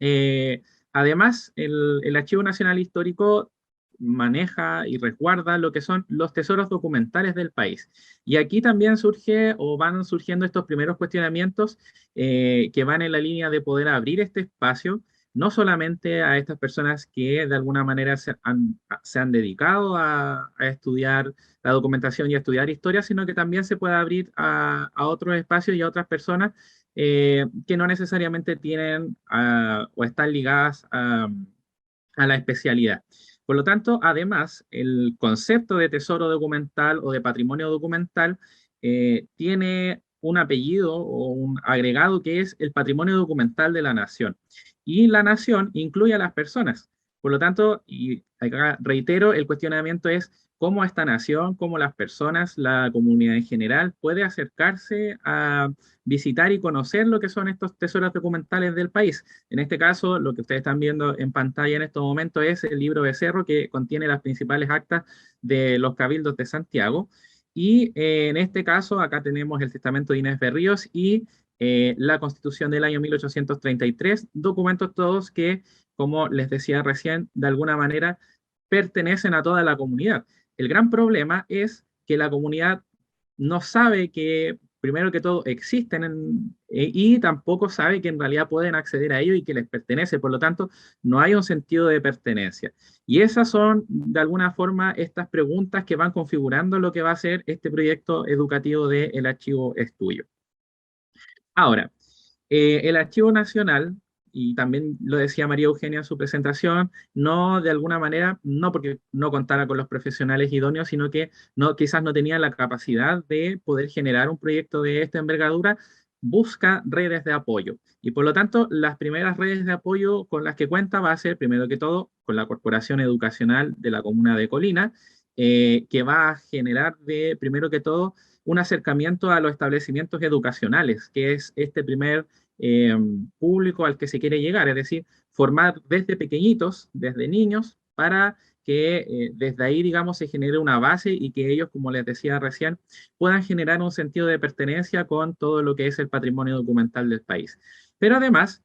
eh, además, el Archivo Nacional Histórico maneja y resguarda lo que son los tesoros documentales del país. Y aquí también surge o van surgiendo estos primeros cuestionamientos, que van en la línea de poder abrir este espacio, no solamente a estas personas que de alguna manera se han dedicado a estudiar la documentación y a estudiar historia, sino que también se puede abrir a otros espacios y a otras personas que no necesariamente tienen o están ligadas a la especialidad. Por lo tanto, además, el concepto de tesoro documental o de patrimonio documental tiene un apellido o un agregado que es el patrimonio documental de la nación. Y la nación incluye a las personas. Por lo tanto, y acá reitero, el cuestionamiento es cómo esta nación, cómo las personas, la comunidad en general puede acercarse a visitar y conocer lo que son estos tesoros documentales del país. En este caso, lo que ustedes están viendo en pantalla en estos momentos es el libro de Cerro, que contiene las principales actas de los cabildos de Santiago. Y en este caso, acá tenemos el testamento de Inés Berríos y la Constitución del año 1833, documentos todos que, como les decía recién, de alguna manera pertenecen a toda la comunidad. El gran problema es que la comunidad no sabe que, primero que todo, existen y tampoco sabe que en realidad pueden acceder a ello y que les pertenece. Por lo tanto, no hay un sentido de pertenencia. Y esas son, de alguna forma, estas preguntas que van configurando lo que va a ser este proyecto educativo del Archivo Estudio. Ahora, el Archivo Nacional, y también lo decía María Eugenia en su presentación, no de alguna manera, no porque no contara con los profesionales idóneos, sino que quizás no tenía la capacidad de poder generar un proyecto de esta envergadura, busca redes de apoyo. Y por lo tanto, las primeras redes de apoyo con las que cuenta va a ser, primero que todo, con la Corporación Educacional de la Comuna de Colina, que va a generar, primero que todo, un acercamiento a los establecimientos educacionales, que es este primer eh, público al que se quiere llegar, es decir, formar desde pequeñitos, desde niños, para que desde ahí, digamos, se genere una base y que ellos, como les decía recién, puedan generar un sentido de pertenencia con todo lo que es el patrimonio documental del país. Pero además,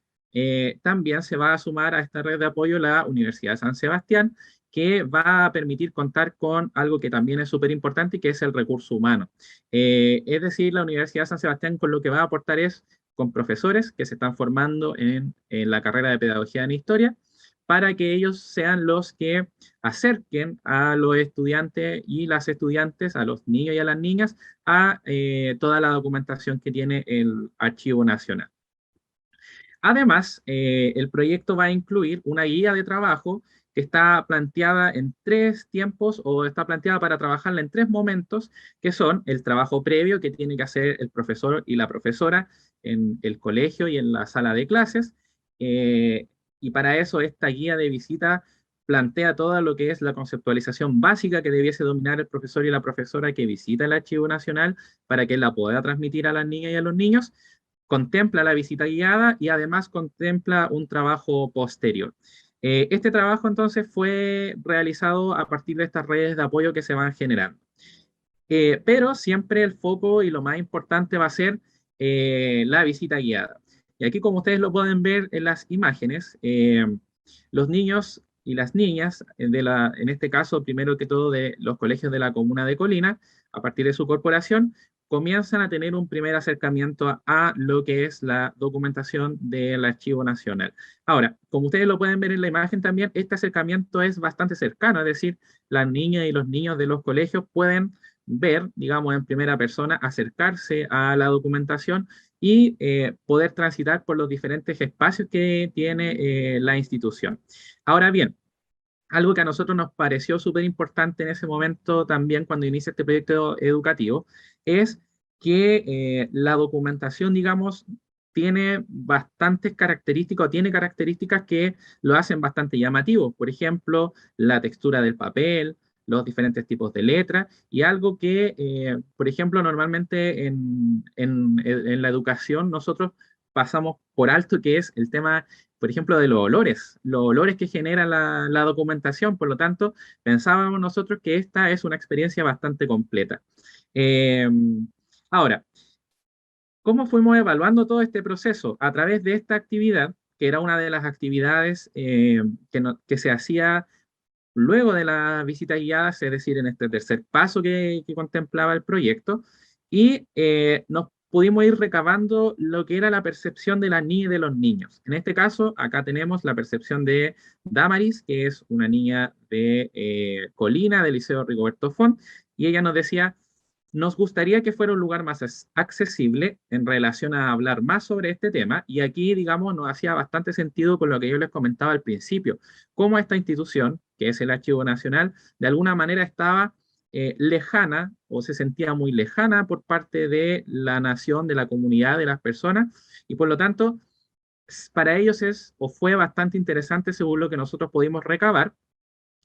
también se va a sumar a esta red de apoyo la Universidad de San Sebastián, que va a permitir contar con algo que también es súper importante y que es el recurso humano. Es decir, la Universidad de San Sebastián con lo que va a aportar es con profesores que se están formando en la carrera de Pedagogía en Historia, para que ellos sean los que acerquen a los estudiantes y las estudiantes, a los niños y a las niñas, a toda la documentación que tiene el Archivo Nacional. Además, el proyecto va a incluir una guía de trabajo que está planteada en 3 tiempos, o está planteada para trabajarla en 3 momentos, que son el trabajo previo que tiene que hacer el profesor y la profesora en el colegio y en la sala de clases. eh, y para eso esta guía de visita plantea todo lo que es la conceptualización básica que debiese dominar el profesor y la profesora que visita el Archivo Nacional, para que la pueda transmitir a las niñas y a los niños. Contempla la visita guiada y además contempla un trabajo posterior. Este trabajo entonces fue realizado a partir de estas redes de apoyo que se van generando. Pero siempre el foco y lo más importante va a ser la visita guiada. Y aquí, como ustedes lo pueden ver en las imágenes, los niños y las niñas, en este caso, primero que todo, de los colegios de la comuna de Colina, a partir de su corporación, comienzan a tener un primer acercamiento a lo que es la documentación del Archivo Nacional. Ahora, como ustedes lo pueden ver en la imagen también, este acercamiento es bastante cercano, es decir, las niñas y los niños de los colegios pueden ver, digamos, en primera persona, acercarse a la documentación y poder transitar por los diferentes espacios que tiene la institución. Ahora bien, algo que a nosotros nos pareció súper importante en ese momento también cuando inicia este proyecto educativo es que la documentación, digamos, tiene bastantes características, o tiene características que lo hacen bastante llamativo. Por ejemplo, la textura del papel, los diferentes tipos de letras, y algo que, por ejemplo, normalmente en la educación nosotros pasamos por alto, que es el tema, por ejemplo, de los olores que genera la documentación. Por lo tanto, pensábamos nosotros que esta es una experiencia bastante completa. Eh, Ahora, ¿cómo fuimos evaluando todo este proceso? A través de esta actividad, que era una de las actividades que se hacía luego de la visita guiada, es decir, en este tercer paso que contemplaba el proyecto, y nos pudimos ir recabando lo que era la percepción de la niña y de los niños. En este caso, acá tenemos la percepción de Damaris, que es una niña de Colina, del Liceo Rigoberto Font, y ella nos decía: nos gustaría que fuera un lugar más accesible en relación a hablar más sobre este tema, y aquí, digamos, nos hacía bastante sentido con lo que yo les comentaba al principio, cómo esta institución, que es el Archivo Nacional, de alguna manera estaba lejana, o se sentía muy lejana por parte de la nación, de la comunidad, de las personas, y por lo tanto, para ellos es o fue bastante interesante, según lo que nosotros pudimos recabar,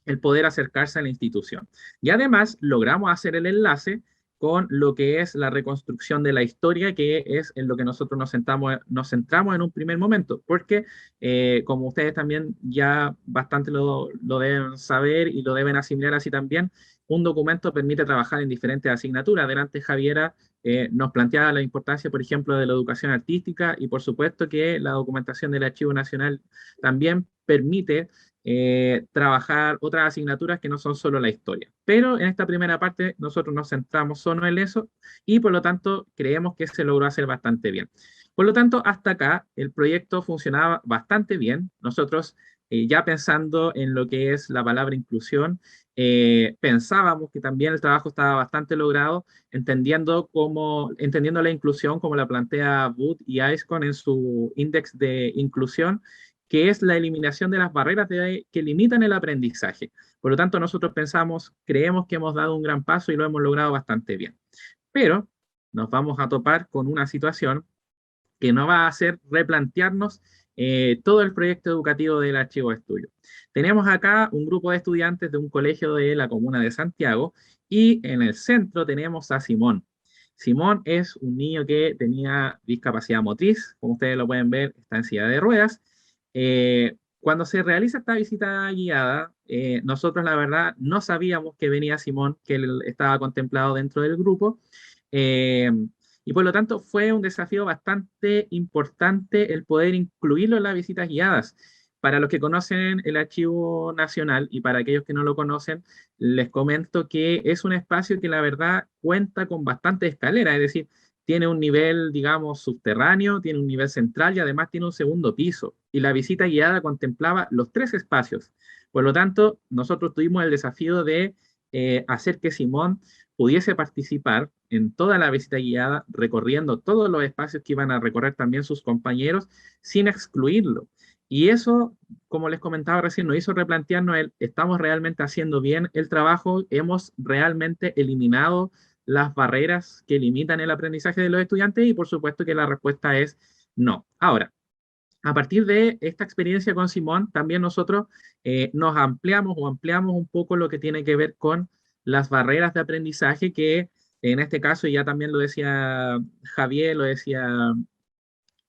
el poder acercarse a la institución. Y además logramos hacer el enlace con lo que es la reconstrucción de la historia, que es en lo que nosotros nos centramos en un primer momento, porque como ustedes también ya bastante lo deben saber y lo deben asimilar así también, un documento permite trabajar en diferentes asignaturas. Adelante Javiera nos planteaba la importancia, por ejemplo, de la educación artística, y por supuesto que la documentación del Archivo Nacional también permite trabajar otras asignaturas que no son solo la historia. Pero en esta primera parte nosotros nos centramos solo en eso, y por lo tanto creemos que se logró hacer bastante bien. Por lo tanto, hasta acá el proyecto funcionaba bastante bien. Nosotros, ya pensando en lo que es la palabra inclusión, pensábamos que también el trabajo estaba bastante logrado, entendiendo la inclusión como la plantea Booth y ISCON en su índice de inclusión, que es la eliminación de las barreras que limitan el aprendizaje. Por lo tanto, nosotros creemos que hemos dado un gran paso y lo hemos logrado bastante bien. Pero nos vamos a topar con una situación que nos va a hacer replantearnos todo el proyecto educativo del Archivo de Estudio. Tenemos acá un grupo de estudiantes de un colegio de la comuna de Santiago, y en el centro tenemos a Simón. Simón es un niño que tenía discapacidad motriz, como ustedes lo pueden ver, está en silla de ruedas. Cuando se realiza esta visita guiada, nosotros la verdad no sabíamos que venía Simón, que él estaba contemplado dentro del grupo, eh, y por lo tanto fue un desafío bastante importante el poder incluirlo en las visitas guiadas. Para los que conocen el Archivo Nacional y para aquellos que no lo conocen, les comento que es un espacio que la verdad cuenta con bastante escalera, es decir, tiene un nivel, digamos, subterráneo, tiene un nivel central y además tiene un segundo piso. Y la visita guiada contemplaba los tres espacios. Por lo tanto, nosotros tuvimos el desafío de hacer que Simón pudiese participar en toda la visita guiada, recorriendo todos los espacios que iban a recorrer también sus compañeros, sin excluirlo. Y eso, como les comentaba recién, nos hizo replantearnos ¿estamos realmente haciendo bien el trabajo? ¿Hemos realmente eliminado las barreras que limitan el aprendizaje de los estudiantes? Y por supuesto que la respuesta es no. Ahora, a partir de esta experiencia con Simón, también nosotros nos ampliamos un poco lo que tiene que ver con las barreras de aprendizaje que en este caso, y ya también lo decía Javier, lo decía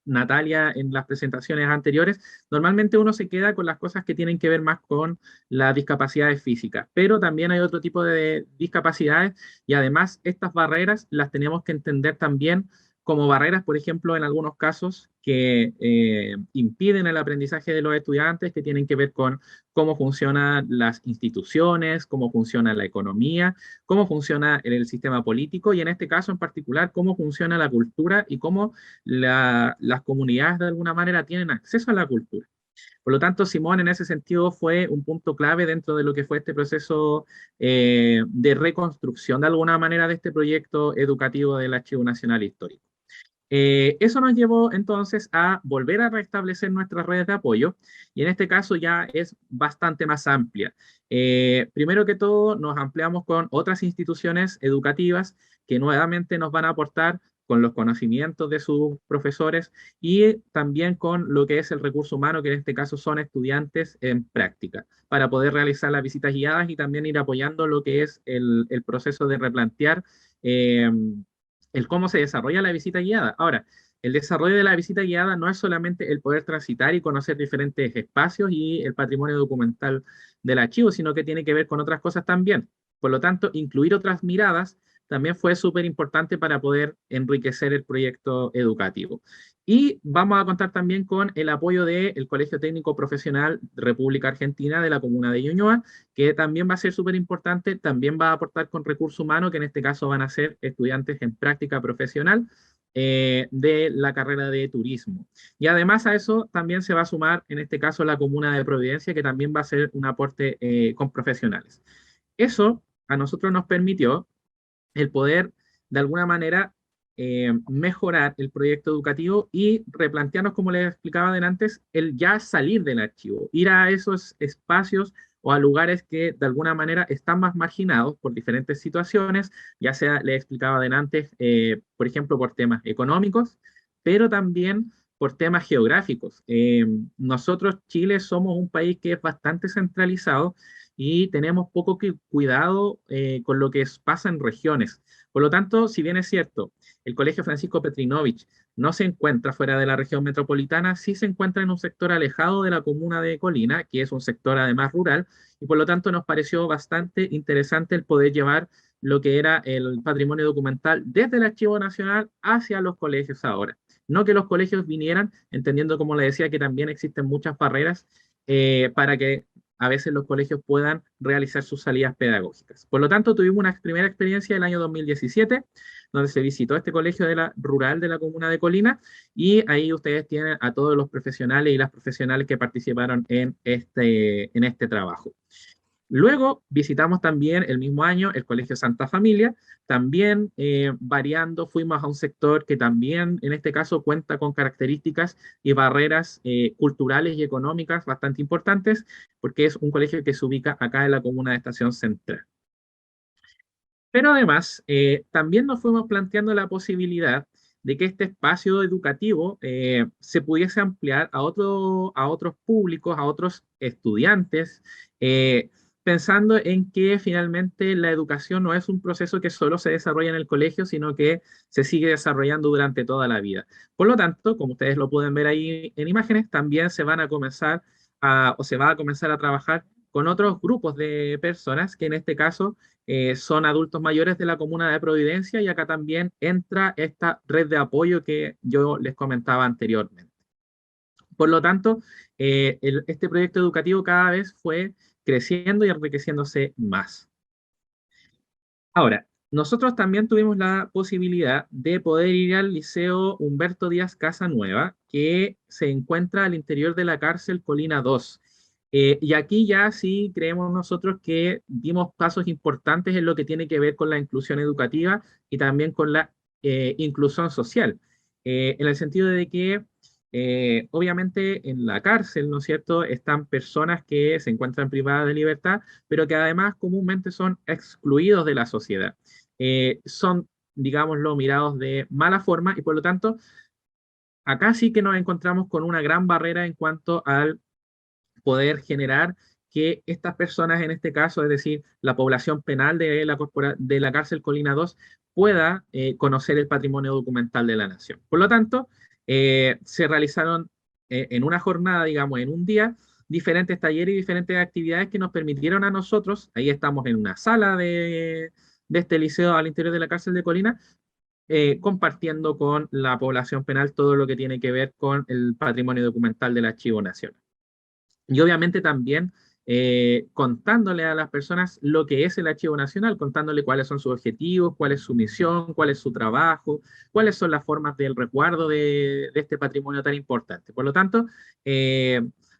Natalia en las presentaciones anteriores, normalmente uno se queda con las cosas que tienen que ver más con las discapacidades físicas, pero también hay otro tipo de discapacidades y además estas barreras las tenemos que entender también como barreras, por ejemplo, en algunos casos que impiden el aprendizaje de los estudiantes, que tienen que ver con cómo funcionan las instituciones, cómo funciona la economía, cómo funciona el sistema político y en este caso en particular, cómo funciona la cultura y cómo las comunidades de alguna manera tienen acceso a la cultura. Por lo tanto, Simón en ese sentido fue un punto clave dentro de lo que fue este proceso de reconstrucción de alguna manera de este proyecto educativo del Archivo Nacional Histórico. Eso nos llevó entonces a volver a restablecer nuestras redes de apoyo y en este caso ya es bastante más amplia. Primero que todo, nos ampliamos con otras instituciones educativas que nuevamente nos van a aportar con los conocimientos de sus profesores y también con lo que es el recurso humano, que en este caso son estudiantes en práctica, para poder realizar las visitas guiadas y también ir apoyando lo que es el proceso de replantear el cómo se desarrolla la visita guiada. Ahora, el desarrollo de la visita guiada no es solamente el poder transitar y conocer diferentes espacios y el patrimonio documental del archivo, sino que tiene que ver con otras cosas también. Por lo tanto, incluir otras miradas también fue súper importante para poder enriquecer el proyecto educativo. Y vamos a contar también con el apoyo del Colegio Técnico Profesional República Argentina de la comuna de Ñuñoa, que también va a ser súper importante, también va a aportar con recursos humanos, que en este caso van a ser estudiantes en práctica profesional de la carrera de turismo. Y además a eso también se va a sumar, en este caso, la comuna de Providencia, que también va a ser un aporte con profesionales. Eso a nosotros nos permitió el poder, de alguna manera, mejorar el proyecto educativo y replantearnos, como les explicaba antes, el ya salir del archivo, ir a esos espacios o a lugares que de alguna manera están más marginados por diferentes situaciones, ya sea, les explicaba antes, por ejemplo, por temas económicos, pero también por temas geográficos. Nosotros, Chile, somos un país que es bastante centralizado y tenemos poco cuidado con lo que pasa en regiones. Por lo tanto, si bien es cierto, el Colegio Francisco Petrinovich no se encuentra fuera de la región metropolitana, sí se encuentra en un sector alejado de la comuna de Colina, que es un sector además rural, y por lo tanto nos pareció bastante interesante el poder llevar lo que era el patrimonio documental desde el Archivo Nacional hacia los colegios ahora. No que los colegios vinieran, entendiendo, como le decía, que también existen muchas barreras para que a veces los colegios puedan realizar sus salidas pedagógicas. Por lo tanto, tuvimos una primera experiencia el año 2017, donde se visitó este colegio rural de la comuna de Colina, y ahí ustedes tienen a todos los profesionales y las profesionales que participaron en este trabajo. Luego visitamos también el mismo año el Colegio Santa Familia, también variando, fuimos a un sector que también en este caso cuenta con características y barreras culturales y económicas bastante importantes, porque es un colegio que se ubica acá en la comuna de Estación Central. Pero además, también nos fuimos planteando la posibilidad de que este espacio educativo se pudiese ampliar a otros públicos, a otros estudiantes, pensando en que finalmente la educación no es un proceso que solo se desarrolla en el colegio, sino que se sigue desarrollando durante toda la vida. Por lo tanto, como ustedes lo pueden ver ahí en imágenes, también se va a comenzar a trabajar con otros grupos de personas que en este caso son adultos mayores de la comuna de Providencia, y acá también entra esta red de apoyo que yo les comentaba anteriormente. Por lo tanto, este proyecto educativo cada vez fue creciendo y enriqueciéndose más. Ahora, nosotros también tuvimos la posibilidad de poder ir al Liceo Humberto Díaz Casanueva, que se encuentra al interior de la cárcel Colina 2. Y aquí ya sí creemos nosotros que dimos pasos importantes en lo que tiene que ver con la inclusión educativa y también con la inclusión social, en el sentido de que obviamente en la cárcel, ¿no es cierto?, están personas que se encuentran privadas de libertad, pero que además comúnmente son excluidos de la sociedad. Son, digámoslo, mirados de mala forma y por lo tanto, acá sí que nos encontramos con una gran barrera en cuanto al poder generar que estas personas, en este caso, es decir, la población penal de de la cárcel Colina 2, pueda conocer el patrimonio documental de la nación. Por lo tanto, se realizaron en una jornada, digamos, en un día, diferentes talleres y diferentes actividades que nos permitieron a nosotros, ahí estamos en una sala de este liceo al interior de la cárcel de Colina, compartiendo con la población penal todo lo que tiene que ver con el patrimonio documental del Archivo Nacional. Y obviamente también contándole a las personas lo que es el Archivo Nacional, contándole cuáles son sus objetivos, cuál es su misión, cuál es su trabajo, cuáles son las formas del resguardo de este patrimonio tan importante. Por lo tanto,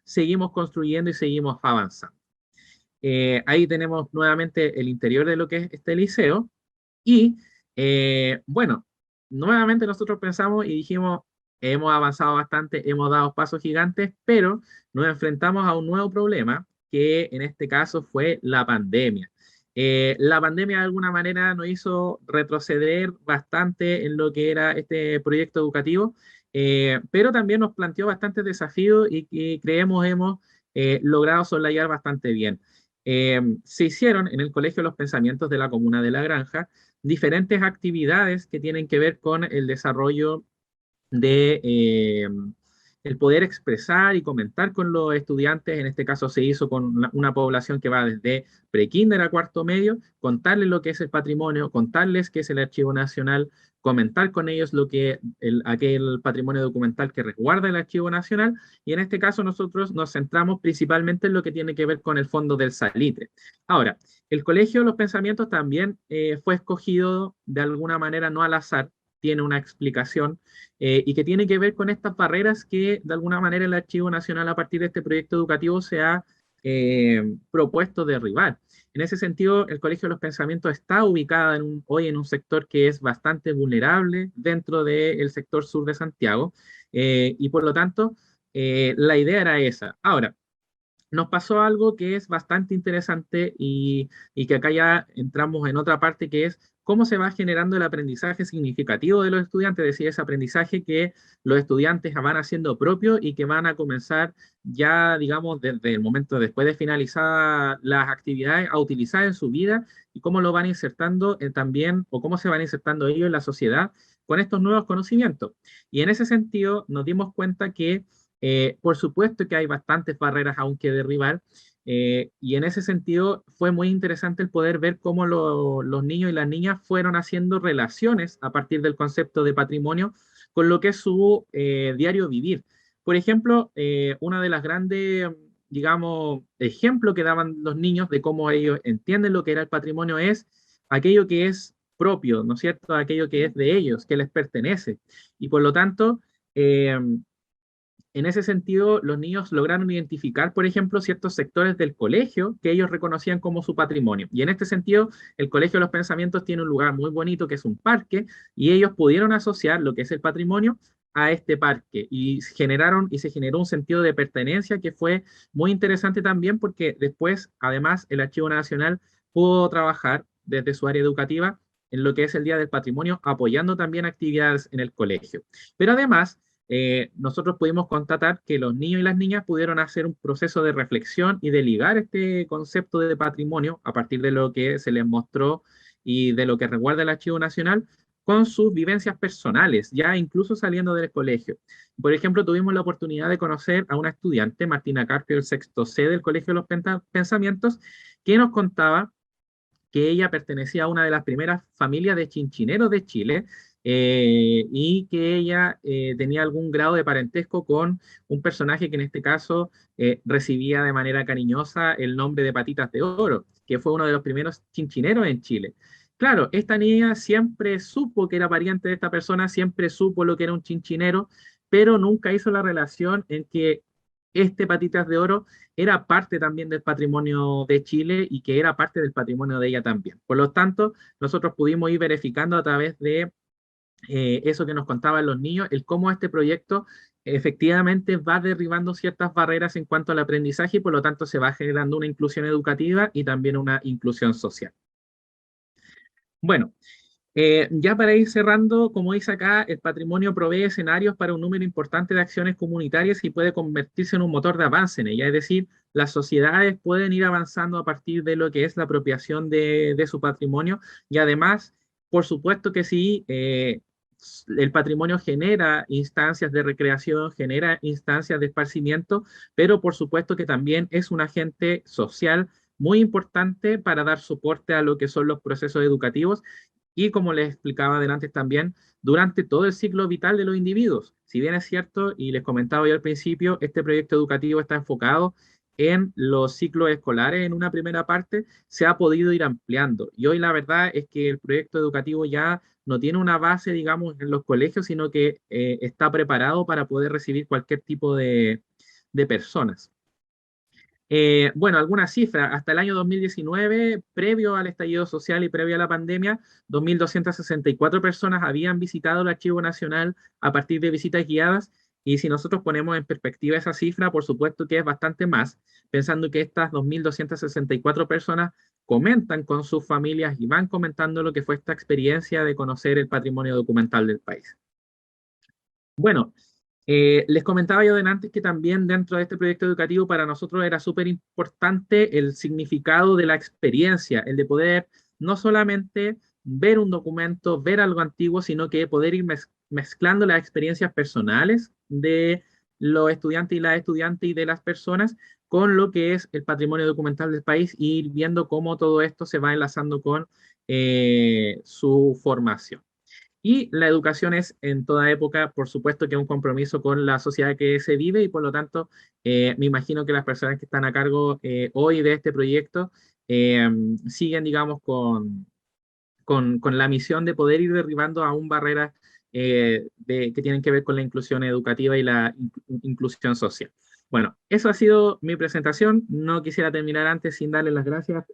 seguimos construyendo y seguimos avanzando. Ahí tenemos nuevamente el interior de lo que es este liceo y bueno, nuevamente nosotros pensamos y dijimos, hemos avanzado bastante, hemos dado pasos gigantes, pero nos enfrentamos a un nuevo problema, que en este caso fue la pandemia. La pandemia de alguna manera nos hizo retroceder bastante en lo que era este proyecto educativo, pero también nos planteó bastantes desafíos y que creemos hemos logrado soslayar bastante bien. Se hicieron en el Colegio Los Pensamientos de la Comuna de La Granja diferentes actividades que tienen que ver con el desarrollo de el poder expresar y comentar con los estudiantes. En este caso se hizo con una población que va desde prekinder a cuarto medio, contarles lo que es el patrimonio, contarles qué es el Archivo Nacional, comentar con ellos lo que aquel patrimonio documental que resguarda el Archivo Nacional, y en este caso nosotros nos centramos principalmente en lo que tiene que ver con el fondo del salitre. Ahora, el Colegio de los Pensamientos también fue escogido de alguna manera no al azar, tiene una explicación y que tiene que ver con estas barreras que de alguna manera el Archivo Nacional a partir de este proyecto educativo se ha propuesto derribar. En ese sentido, el Colegio de los Pensamientos está ubicado hoy en un sector que es bastante vulnerable dentro del sector sur de Santiago y por lo tanto la idea era esa. Ahora, nos pasó algo que es bastante interesante y que acá ya entramos en otra parte que es cómo se va generando el aprendizaje significativo de los estudiantes, es decir, ese aprendizaje que los estudiantes van haciendo propio y que van a comenzar ya, digamos, desde el momento después de finalizar las actividades a utilizar en su vida y cómo lo van insertando también o cómo se van insertando ellos en la sociedad con estos nuevos conocimientos. Y en ese sentido nos dimos cuenta que por supuesto que hay bastantes barreras aún que derribar, y en ese sentido fue muy interesante el poder ver cómo los niños y las niñas fueron haciendo relaciones a partir del concepto de patrimonio con lo que es su diario vivir. Por ejemplo, una de las grandes, digamos, ejemplos que daban los niños de cómo ellos entienden lo que era el patrimonio es aquello que es propio, ¿no es cierto? Aquello que es de ellos, que les pertenece. Y por lo tanto, en ese sentido, los niños lograron identificar, por ejemplo, ciertos sectores del colegio que ellos reconocían como su patrimonio. Y en este sentido, el Colegio de los Pensamientos tiene un lugar muy bonito que es un parque, y ellos pudieron asociar lo que es el patrimonio a este parque y se generó un sentido de pertenencia que fue muy interesante también porque después, además, el Archivo Nacional pudo trabajar desde su área educativa en lo que es el Día del Patrimonio, apoyando también actividades en el colegio. Pero además, nosotros pudimos constatar que los niños y las niñas pudieron hacer un proceso de reflexión y de ligar este concepto de patrimonio a partir de lo que se les mostró y de lo que resguarda el Archivo Nacional con sus vivencias personales, ya incluso saliendo del colegio. Por ejemplo, tuvimos la oportunidad de conocer a una estudiante, Martina Carpio, del sexto C del Colegio de los Pensamientos, que nos contaba que ella pertenecía a una de las primeras familias de chinchineros de Chile, y que ella tenía algún grado de parentesco con un personaje que en este caso recibía de manera cariñosa el nombre de Patitas de Oro, que fue uno de los primeros chinchineros en Chile. claro, esta niña siempre supo que era pariente de esta persona, siempre supo lo que era un chinchinero, pero nunca hizo la relación en que este Patitas de Oro era parte también del patrimonio de Chile y que era parte del patrimonio de ella también. Por lo tanto, nosotros pudimos ir verificando a través de eso que nos contaban los niños, el cómo este proyecto efectivamente va derribando ciertas barreras en cuanto al aprendizaje y por lo tanto se va generando una inclusión educativa y también una inclusión social. Bueno, ya para ir cerrando, como dice acá, el patrimonio provee escenarios para un número importante de acciones comunitarias y puede convertirse en un motor de avance en ella. Es decir, las sociedades pueden ir avanzando a partir de lo que es la apropiación de su patrimonio y además, por supuesto que sí, el patrimonio genera instancias de recreación, genera instancias de esparcimiento, pero por supuesto que también es un agente social muy importante para dar soporte a lo que son los procesos educativos y como les explicaba adelante también, durante todo el ciclo vital de los individuos. Si bien es cierto, y les comentaba yo al principio, este proyecto educativo está enfocado en los ciclos escolares en una primera parte, se ha podido ir ampliando. Y hoy la verdad es que el proyecto educativo ya no tiene una base, digamos, en los colegios, sino que está preparado para poder recibir cualquier tipo de personas. Bueno, algunas cifras. Hasta el año 2019, previo al estallido social y previo a la pandemia, 2.264 personas habían visitado el Archivo Nacional a partir de visitas guiadas. Y si nosotros ponemos en perspectiva esa cifra, por supuesto que es bastante más, pensando que estas 2.264 personas comentan con sus familias y van comentando lo que fue esta experiencia de conocer el patrimonio documental del país. Bueno, les comentaba yo antes que también dentro de este proyecto educativo para nosotros era súper importante el significado de la experiencia, el de poder no solamente ver un documento, ver algo antiguo, sino que poder ir mezclando las experiencias personales de los estudiantes y las estudiantes y de las personas con lo que es el patrimonio documental del país y ir viendo cómo todo esto se va enlazando con su formación. Y la educación es en toda época, por supuesto, que es un compromiso con la sociedad que se vive y por lo tanto, me imagino que las personas que están a cargo hoy de este proyecto siguen, digamos, con la misión de poder ir derribando aún barreras que tienen que ver con la inclusión educativa y la inclusión social. Bueno, eso ha sido mi presentación. No quisiera terminar antes sin darle las gracias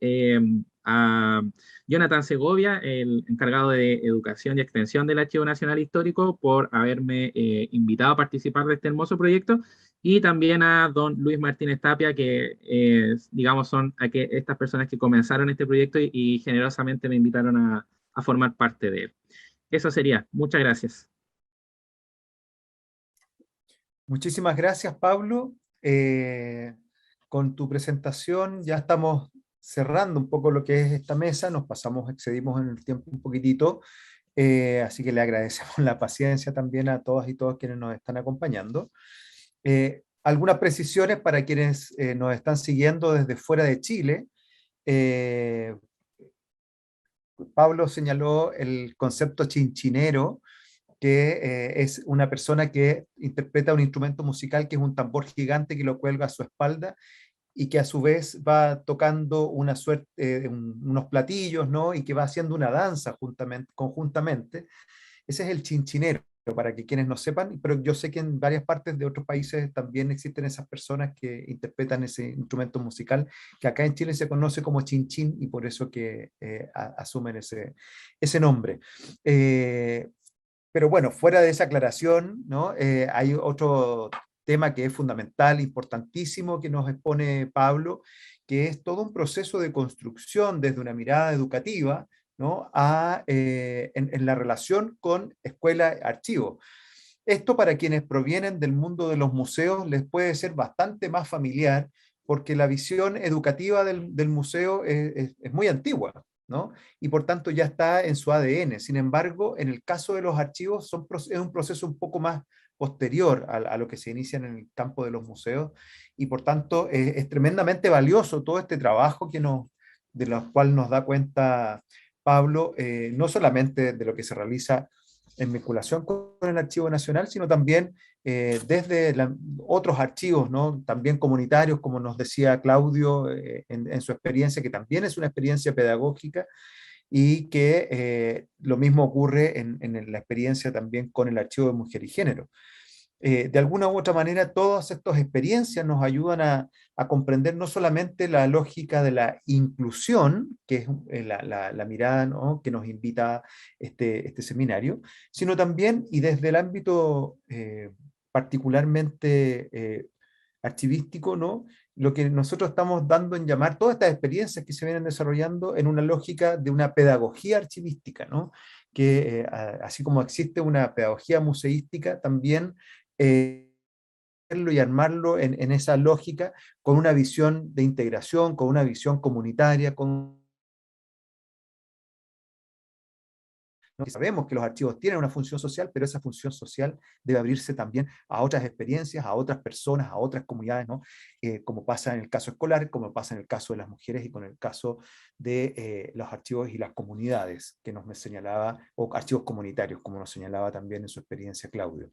a Jonathan Segovia, el encargado de Educación y Extensión del Archivo Nacional Histórico, por haberme invitado a participar de este hermoso proyecto, y también a don Luis Martínez Tapia, que digamos son estas personas que comenzaron este proyecto y generosamente me invitaron a formar parte de él. Eso sería. Muchas gracias. Muchísimas gracias, Pablo. Con tu presentación ya estamos cerrando un poco lo que es esta mesa, excedimos en el tiempo un poquitito, así que le agradecemos la paciencia también a todas y todos quienes nos están acompañando. Algunas precisiones para quienes nos están siguiendo desde fuera de Chile. Pablo señaló el concepto chinchinero, que es una persona que interpreta un instrumento musical que es un tambor gigante que lo cuelga a su espalda y que a su vez va tocando una suerte, unos platillos, ¿no? Y que va haciendo una danza conjuntamente. Ese es el chinchinero, para que quienes no sepan, pero yo sé que en varias partes de otros países también existen esas personas que interpretan ese instrumento musical, que acá en Chile se conoce como chinchín y por eso que asumen ese nombre. Pero bueno, fuera de esa aclaración, ¿no? Hay otro tema que es fundamental, importantísimo, que nos expone Pablo, que es todo un proceso de construcción desde una mirada educativa, ¿no? En la relación con escuela-archivo. Esto para quienes provienen del mundo de los museos les puede ser bastante más familiar porque la visión educativa del museo es muy antigua, ¿no? Y por tanto ya está en su ADN. Sin embargo, en el caso de los archivos es un proceso un poco más posterior a lo que se inicia en el campo de los museos y por tanto es tremendamente valioso todo este trabajo de lo cual nos da cuenta Pablo, no solamente de lo que se realiza en vinculación con el Archivo Nacional, sino también desde otros archivos, ¿no? También comunitarios, como nos decía Claudio en su experiencia, que también es una experiencia pedagógica, y que lo mismo ocurre en la experiencia también con el Archivo de Mujer y Género. De alguna u otra manera, todas estas experiencias nos ayudan a comprender no solamente la lógica de la inclusión, que es la mirada, ¿no?, que nos invita este seminario, sino también, y desde el ámbito particularmente archivístico, ¿no?, lo que nosotros estamos dando en llamar todas estas experiencias que se vienen desarrollando en una lógica de una pedagogía archivística, ¿no?, que así como existe una pedagogía museística, también y armarlo en esa lógica con una visión de integración, con una visión comunitaria, ¿no? Sabemos que los archivos tienen una función social, pero esa función social debe abrirse también a otras experiencias, a otras personas, a otras comunidades, ¿no? Como pasa en el caso escolar, como pasa en el caso de las mujeres y con el caso de los archivos y las comunidades que nos señalaba, o archivos comunitarios, como nos señalaba también en su experiencia Claudio.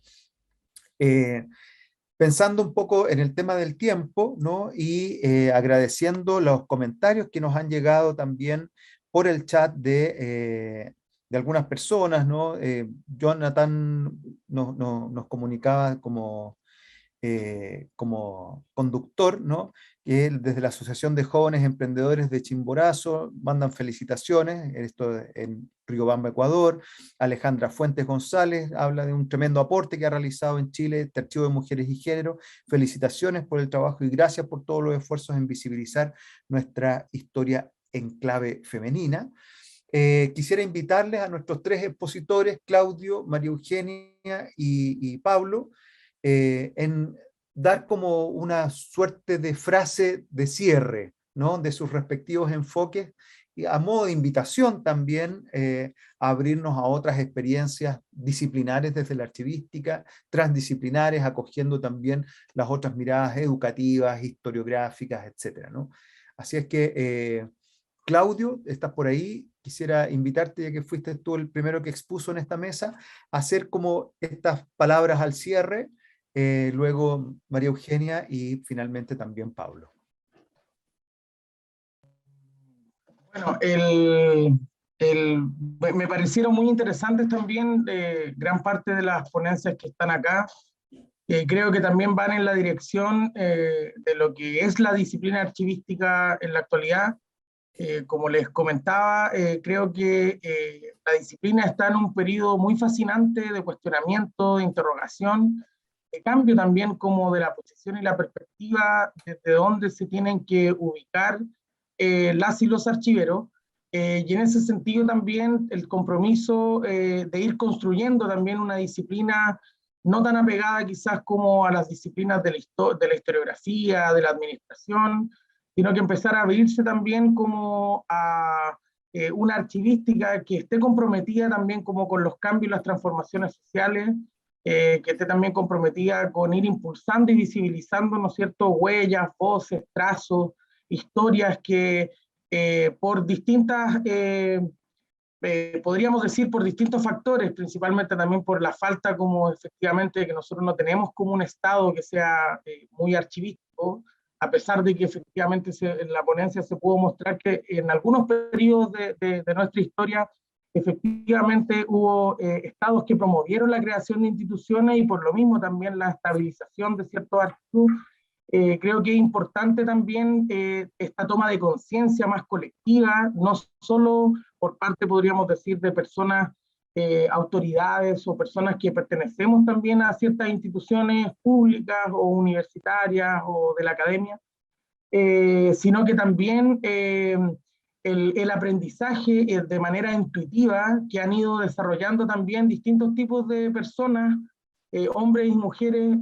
Pensando un poco en el tema del tiempo, ¿no?, y agradeciendo los comentarios que nos han llegado también por el chat de algunas personas, ¿no? Jonathan nos comunicaba como conductor, ¿no?, que desde la Asociación de Jóvenes Emprendedores de Chimborazo mandan felicitaciones, esto en Riobamba, Ecuador. Alejandra Fuentes González habla de un tremendo aporte que ha realizado en Chile este Archivo de Mujeres y Género. Felicitaciones por el trabajo y gracias por todos los esfuerzos en visibilizar nuestra historia en clave femenina. Quisiera invitarles a nuestros tres expositores, Claudio, María Eugenia y Pablo, en dar como una suerte de frase de cierre, ¿no?, de sus respectivos enfoques, y a modo de invitación también a abrirnos a otras experiencias disciplinares desde la archivística, transdisciplinares, acogiendo también las otras miradas educativas, historiográficas, etcétera, ¿no? Así es que, Claudio, estás por ahí. Quisiera invitarte, ya que fuiste tú el primero que expuso en esta mesa, a hacer como estas palabras al cierre, luego María Eugenia y finalmente también Pablo. Bueno, me parecieron muy interesantes también gran parte de las ponencias que están acá. Creo que también van en la dirección de lo que es la disciplina archivística en la actualidad. Como les comentaba, creo que la disciplina está en un periodo muy fascinante de cuestionamiento, de interrogación, de cambio también como de la posición y la perspectiva desde donde se tienen que ubicar las y los archiveros, y en ese sentido también el compromiso de ir construyendo también una disciplina no tan apegada quizás como a las disciplinas de la historiografía, de la administración, sino que empezar a abrirse también como a una archivística que esté comprometida también como con los cambios y las transformaciones sociales, que esté también comprometida con ir impulsando y visibilizando, ¿no es cierto?, huellas, voces, trazos, historias que por distintas, podríamos decir por distintos factores, principalmente también por la falta como efectivamente que nosotros no tenemos como un Estado que sea muy archivístico, a pesar de que efectivamente en la ponencia se pudo mostrar que en algunos periodos de nuestra historia efectivamente hubo estados que promovieron la creación de instituciones y por lo mismo también la estabilización de ciertos archivos. Creo que es importante también esta toma de conciencia más colectiva, no solo por parte, podríamos decir, de personas, autoridades o personas que pertenecemos también a ciertas instituciones públicas o universitarias o de la academia, sino que también el aprendizaje de manera intuitiva que han ido desarrollando también distintos tipos de personas, hombres y mujeres,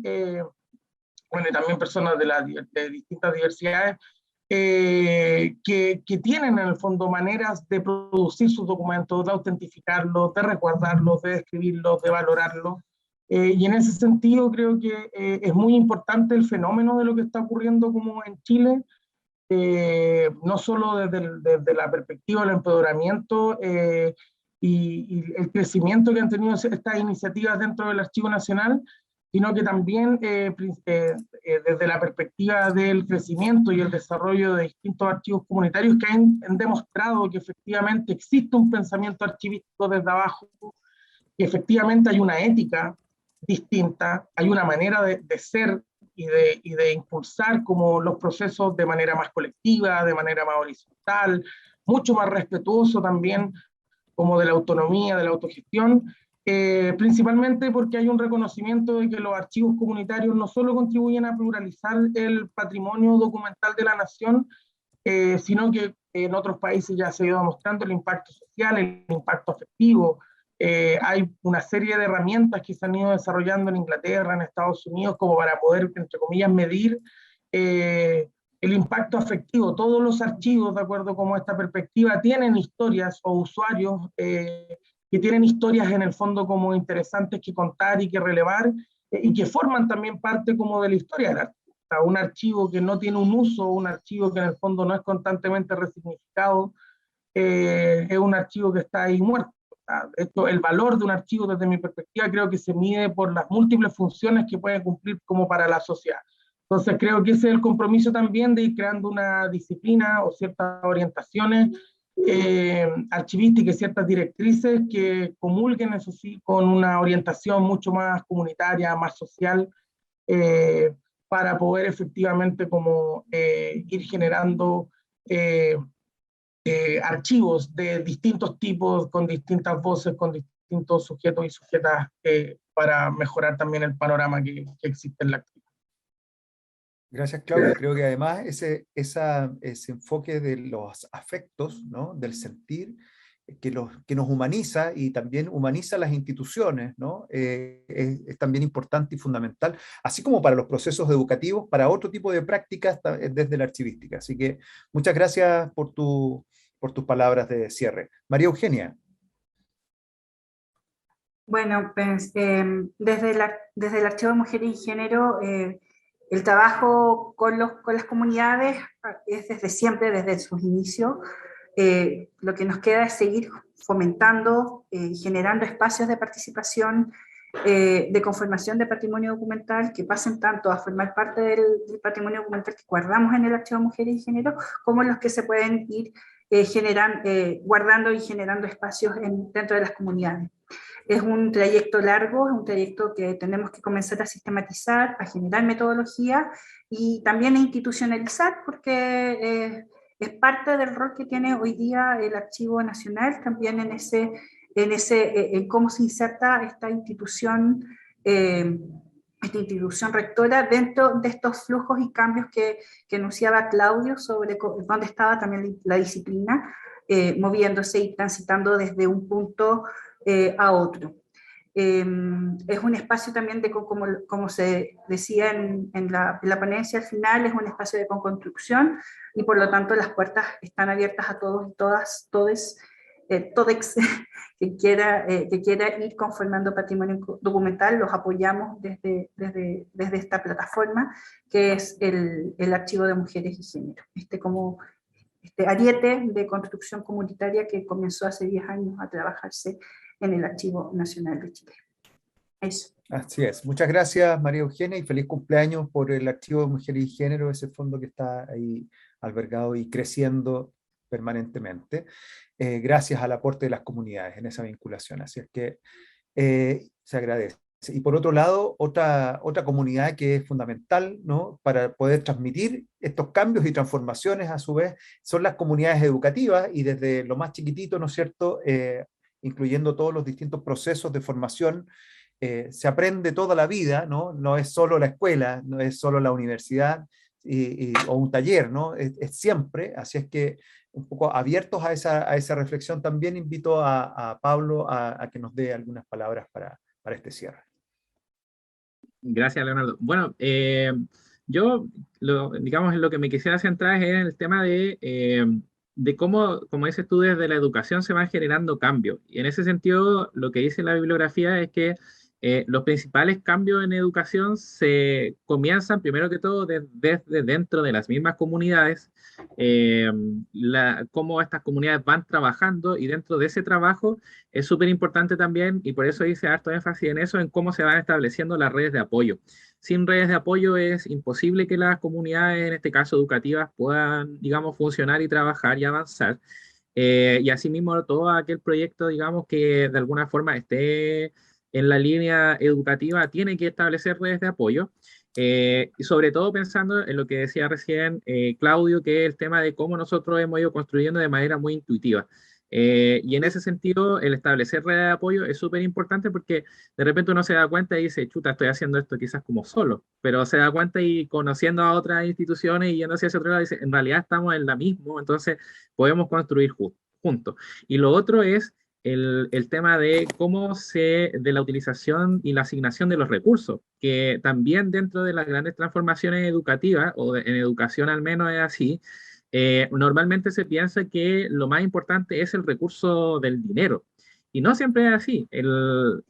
bueno, y también personas de distintas diversidades, que tienen en el fondo maneras de producir sus documentos, de autentificarlos, de resguardarlos, de describirlos, de valorarlos. Y en ese sentido creo que es muy importante el fenómeno de lo que está ocurriendo como en Chile, no solo desde la perspectiva del empoderamiento y el crecimiento que han tenido estas iniciativas dentro del Archivo Nacional, sino que también desde la perspectiva del crecimiento y el desarrollo de distintos archivos comunitarios que han demostrado que efectivamente existe un pensamiento archivístico desde abajo, que efectivamente hay una ética distinta, hay una manera de ser y de impulsar como los procesos de manera más colectiva, de manera más horizontal, mucho más respetuoso también como de la autonomía, de la autogestión, principalmente porque hay un reconocimiento de que los archivos comunitarios no solo contribuyen a pluralizar el patrimonio documental de la nación, sino que en otros países ya se ha ido demostrando el impacto social, el impacto afectivo. Hay una serie de herramientas que se han ido desarrollando en Inglaterra, en Estados Unidos, como para poder, entre comillas, medir el impacto afectivo. Todos los archivos, de acuerdo con esta perspectiva, tienen historias o usuarios que tienen historias en el fondo como interesantes que contar y que relevar, y que forman también parte como de la historia del archivo. O sea, un archivo que no tiene un uso, un archivo que en el fondo no es constantemente resignificado, es un archivo que está ahí muerto. El valor de un archivo desde mi perspectiva creo que se mide por las múltiples funciones que puede cumplir como para la sociedad. Entonces creo que ese es el compromiso también de ir creando una disciplina o ciertas orientaciones archivísticas y ciertas directrices que comulguen, eso sí, con una orientación mucho más comunitaria, más social, para poder efectivamente como ir generando archivos de distintos tipos, con distintas voces, con distintos sujetos y sujetas, para mejorar también el panorama que existe en la actividad. Gracias, Claudio. Creo que además ese enfoque de los afectos, ¿no? Del sentir, que nos humaniza y también humaniza las instituciones, ¿no? Es también importante y fundamental, así como para los procesos educativos, para otro tipo de prácticas desde la archivística. Así que muchas gracias por tus palabras de cierre. María Eugenia. Bueno, pues, desde el Archivo de Mujeres y Género, el trabajo con las comunidades es desde siempre, desde sus inicios. Lo que nos queda es seguir fomentando y generando espacios de participación, de conformación de patrimonio documental, que pasen tanto a formar parte del patrimonio documental que guardamos en el Archivo de Mujeres y Género, como los que se pueden ir guardando y generando espacios dentro de las comunidades. Es un trayecto largo, es un trayecto que tenemos que comenzar a sistematizar, a generar metodología y también a institucionalizar, porque es parte del rol que tiene hoy día el Archivo Nacional, también en cómo se inserta esta institución rectora dentro de estos flujos y cambios que enunciaba Claudio sobre dónde estaba también la disciplina, moviéndose y transitando desde un punto a otro. Es un espacio también como se decía en la ponencia al final, es un espacio de construcción y por lo tanto las puertas están abiertas a todos y todas, todes que quiera ir conformando patrimonio documental. Los apoyamos desde esta plataforma que es el Archivo de Mujeres y Género, este ariete de construcción comunitaria que comenzó hace 10 años a trabajarse en el Archivo Nacional de Chile. Eso. Así es. Muchas gracias, María Eugenia, y feliz cumpleaños por el Archivo de Mujeres y Género, ese fondo que está ahí albergado y creciendo permanentemente, gracias al aporte de las comunidades en esa vinculación. Así es que se agradece. Y por otro lado, otra comunidad que es fundamental, ¿no? Para poder transmitir estos cambios y transformaciones a su vez, son las comunidades educativas, y desde lo más chiquitito, ¿no es cierto?, incluyendo todos los distintos procesos de formación, se aprende toda la vida, ¿no? No es solo la escuela, no es solo la universidad o un taller, ¿no? Es siempre, así es que un poco abiertos a esa reflexión, también invito a Pablo a que nos dé algunas palabras para este cierre. Gracias, Leonardo. Bueno, yo, digamos, en lo que me quisiera centrar es en el tema de cómo, como dices tú, desde la educación se van generando cambios. Y en ese sentido, lo que dice la bibliografía es que Los principales cambios en educación se comienzan primero que todo desde dentro de las mismas comunidades, cómo estas comunidades van trabajando y dentro de ese trabajo es súper importante también, y por eso hice harto énfasis en eso, en cómo se van estableciendo las redes de apoyo. Sin redes de apoyo es imposible que las comunidades, en este caso educativas, puedan, digamos, funcionar y trabajar y avanzar. Y asimismo todo aquel proyecto, digamos, que de alguna forma esté en la línea educativa tiene que establecer redes de apoyo, y sobre todo pensando en lo que decía recién Claudio, que es el tema de cómo nosotros hemos ido construyendo de manera muy intuitiva. Y en ese sentido, el establecer redes de apoyo es súper importante porque de repente uno se da cuenta y dice, chuta, estoy haciendo esto quizás como solo, pero se da cuenta y conociendo a otras instituciones y yendo hacia ese otro lado, dice, en realidad estamos en la misma, entonces podemos construir juntos. Y lo otro es el tema de de la utilización y la asignación de los recursos, que también dentro de las grandes transformaciones educativas, en educación al menos es así, normalmente se piensa que lo más importante es el recurso del dinero. Y no siempre es así.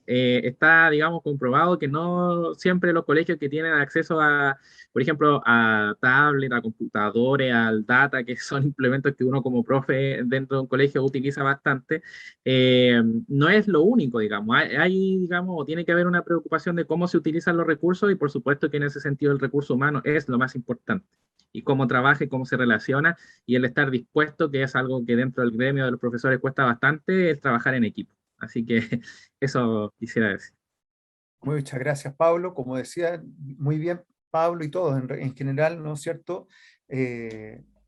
Está, digamos, comprobado que no siempre los colegios que tienen acceso a, por ejemplo, a tablet, a computadores, al data, que son implementos que uno como profe dentro de un colegio utiliza bastante, no es lo único, digamos. Digamos, o tiene que haber una preocupación de cómo se utilizan los recursos y por supuesto que en ese sentido el recurso humano es lo más importante. Y cómo trabaja y cómo se relaciona y el estar dispuesto, que es algo que dentro del gremio de los profesores cuesta bastante, es trabajar en equipo. Así que eso quisiera decir. Muchas gracias, Pablo. Como decía, muy bien, Pablo y todos en general, ¿no es cierto?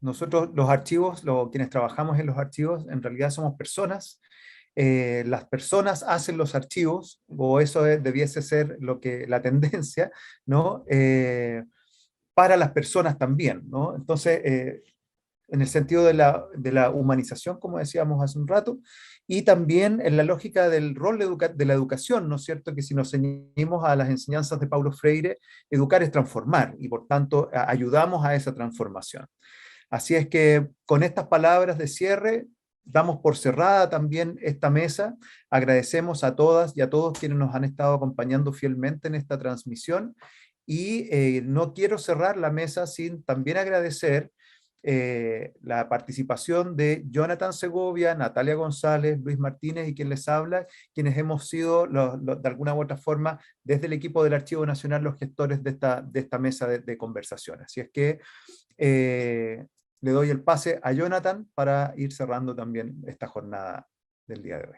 Nosotros los archivos, quienes trabajamos en los archivos, en realidad somos personas. Las personas hacen los archivos, o eso debiese ser la tendencia, ¿no? Para las personas también, ¿no? Entonces, en el sentido de la humanización, como decíamos hace un rato, y también en la lógica del rol de la educación, ¿no es cierto? Que si nos ceñimos a las enseñanzas de Paulo Freire, educar es transformar, y por tanto ayudamos a esa transformación. Así es que con estas palabras de cierre, damos por cerrada también esta mesa. Agradecemos a todas y a todos quienes nos han estado acompañando fielmente en esta transmisión. Y no quiero cerrar la mesa sin también agradecer la participación de Jonathan Segovia, Natalia González, Luis Martínez y quien les habla, quienes hemos sido de alguna u otra forma desde el equipo del Archivo Nacional los gestores de esta mesa de conversación. Así es que le doy el pase a Jonathan para ir cerrando también esta jornada del día de hoy.